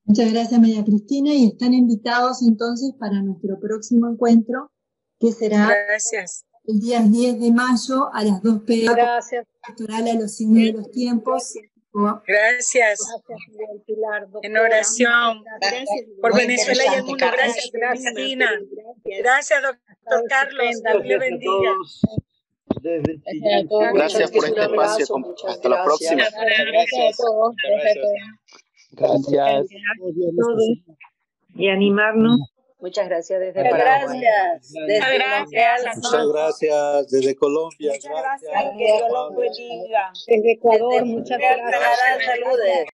Muchas gracias, María Cristina, y están invitados entonces para nuestro próximo encuentro, que será el día 10 de mayo a las 2 p.m. Gracias. Pastoral a los signos de los tiempos. Gracias. En oración. Gracias. Por Venezuela y el mundo. Gracias, Cristina. Gracias, doctor Carlos. Dios le bendiga. Gracias por este espacio. Hasta la próxima. Gracias a todos. Gracias. Y animarnos. Muchas gracias desde Muchas Paraguay. gracias. Muchas gracias desde Colombia. Muchas gracias. Que Dios los bendiga. Desde Ecuador, muchas gracias. Saludes.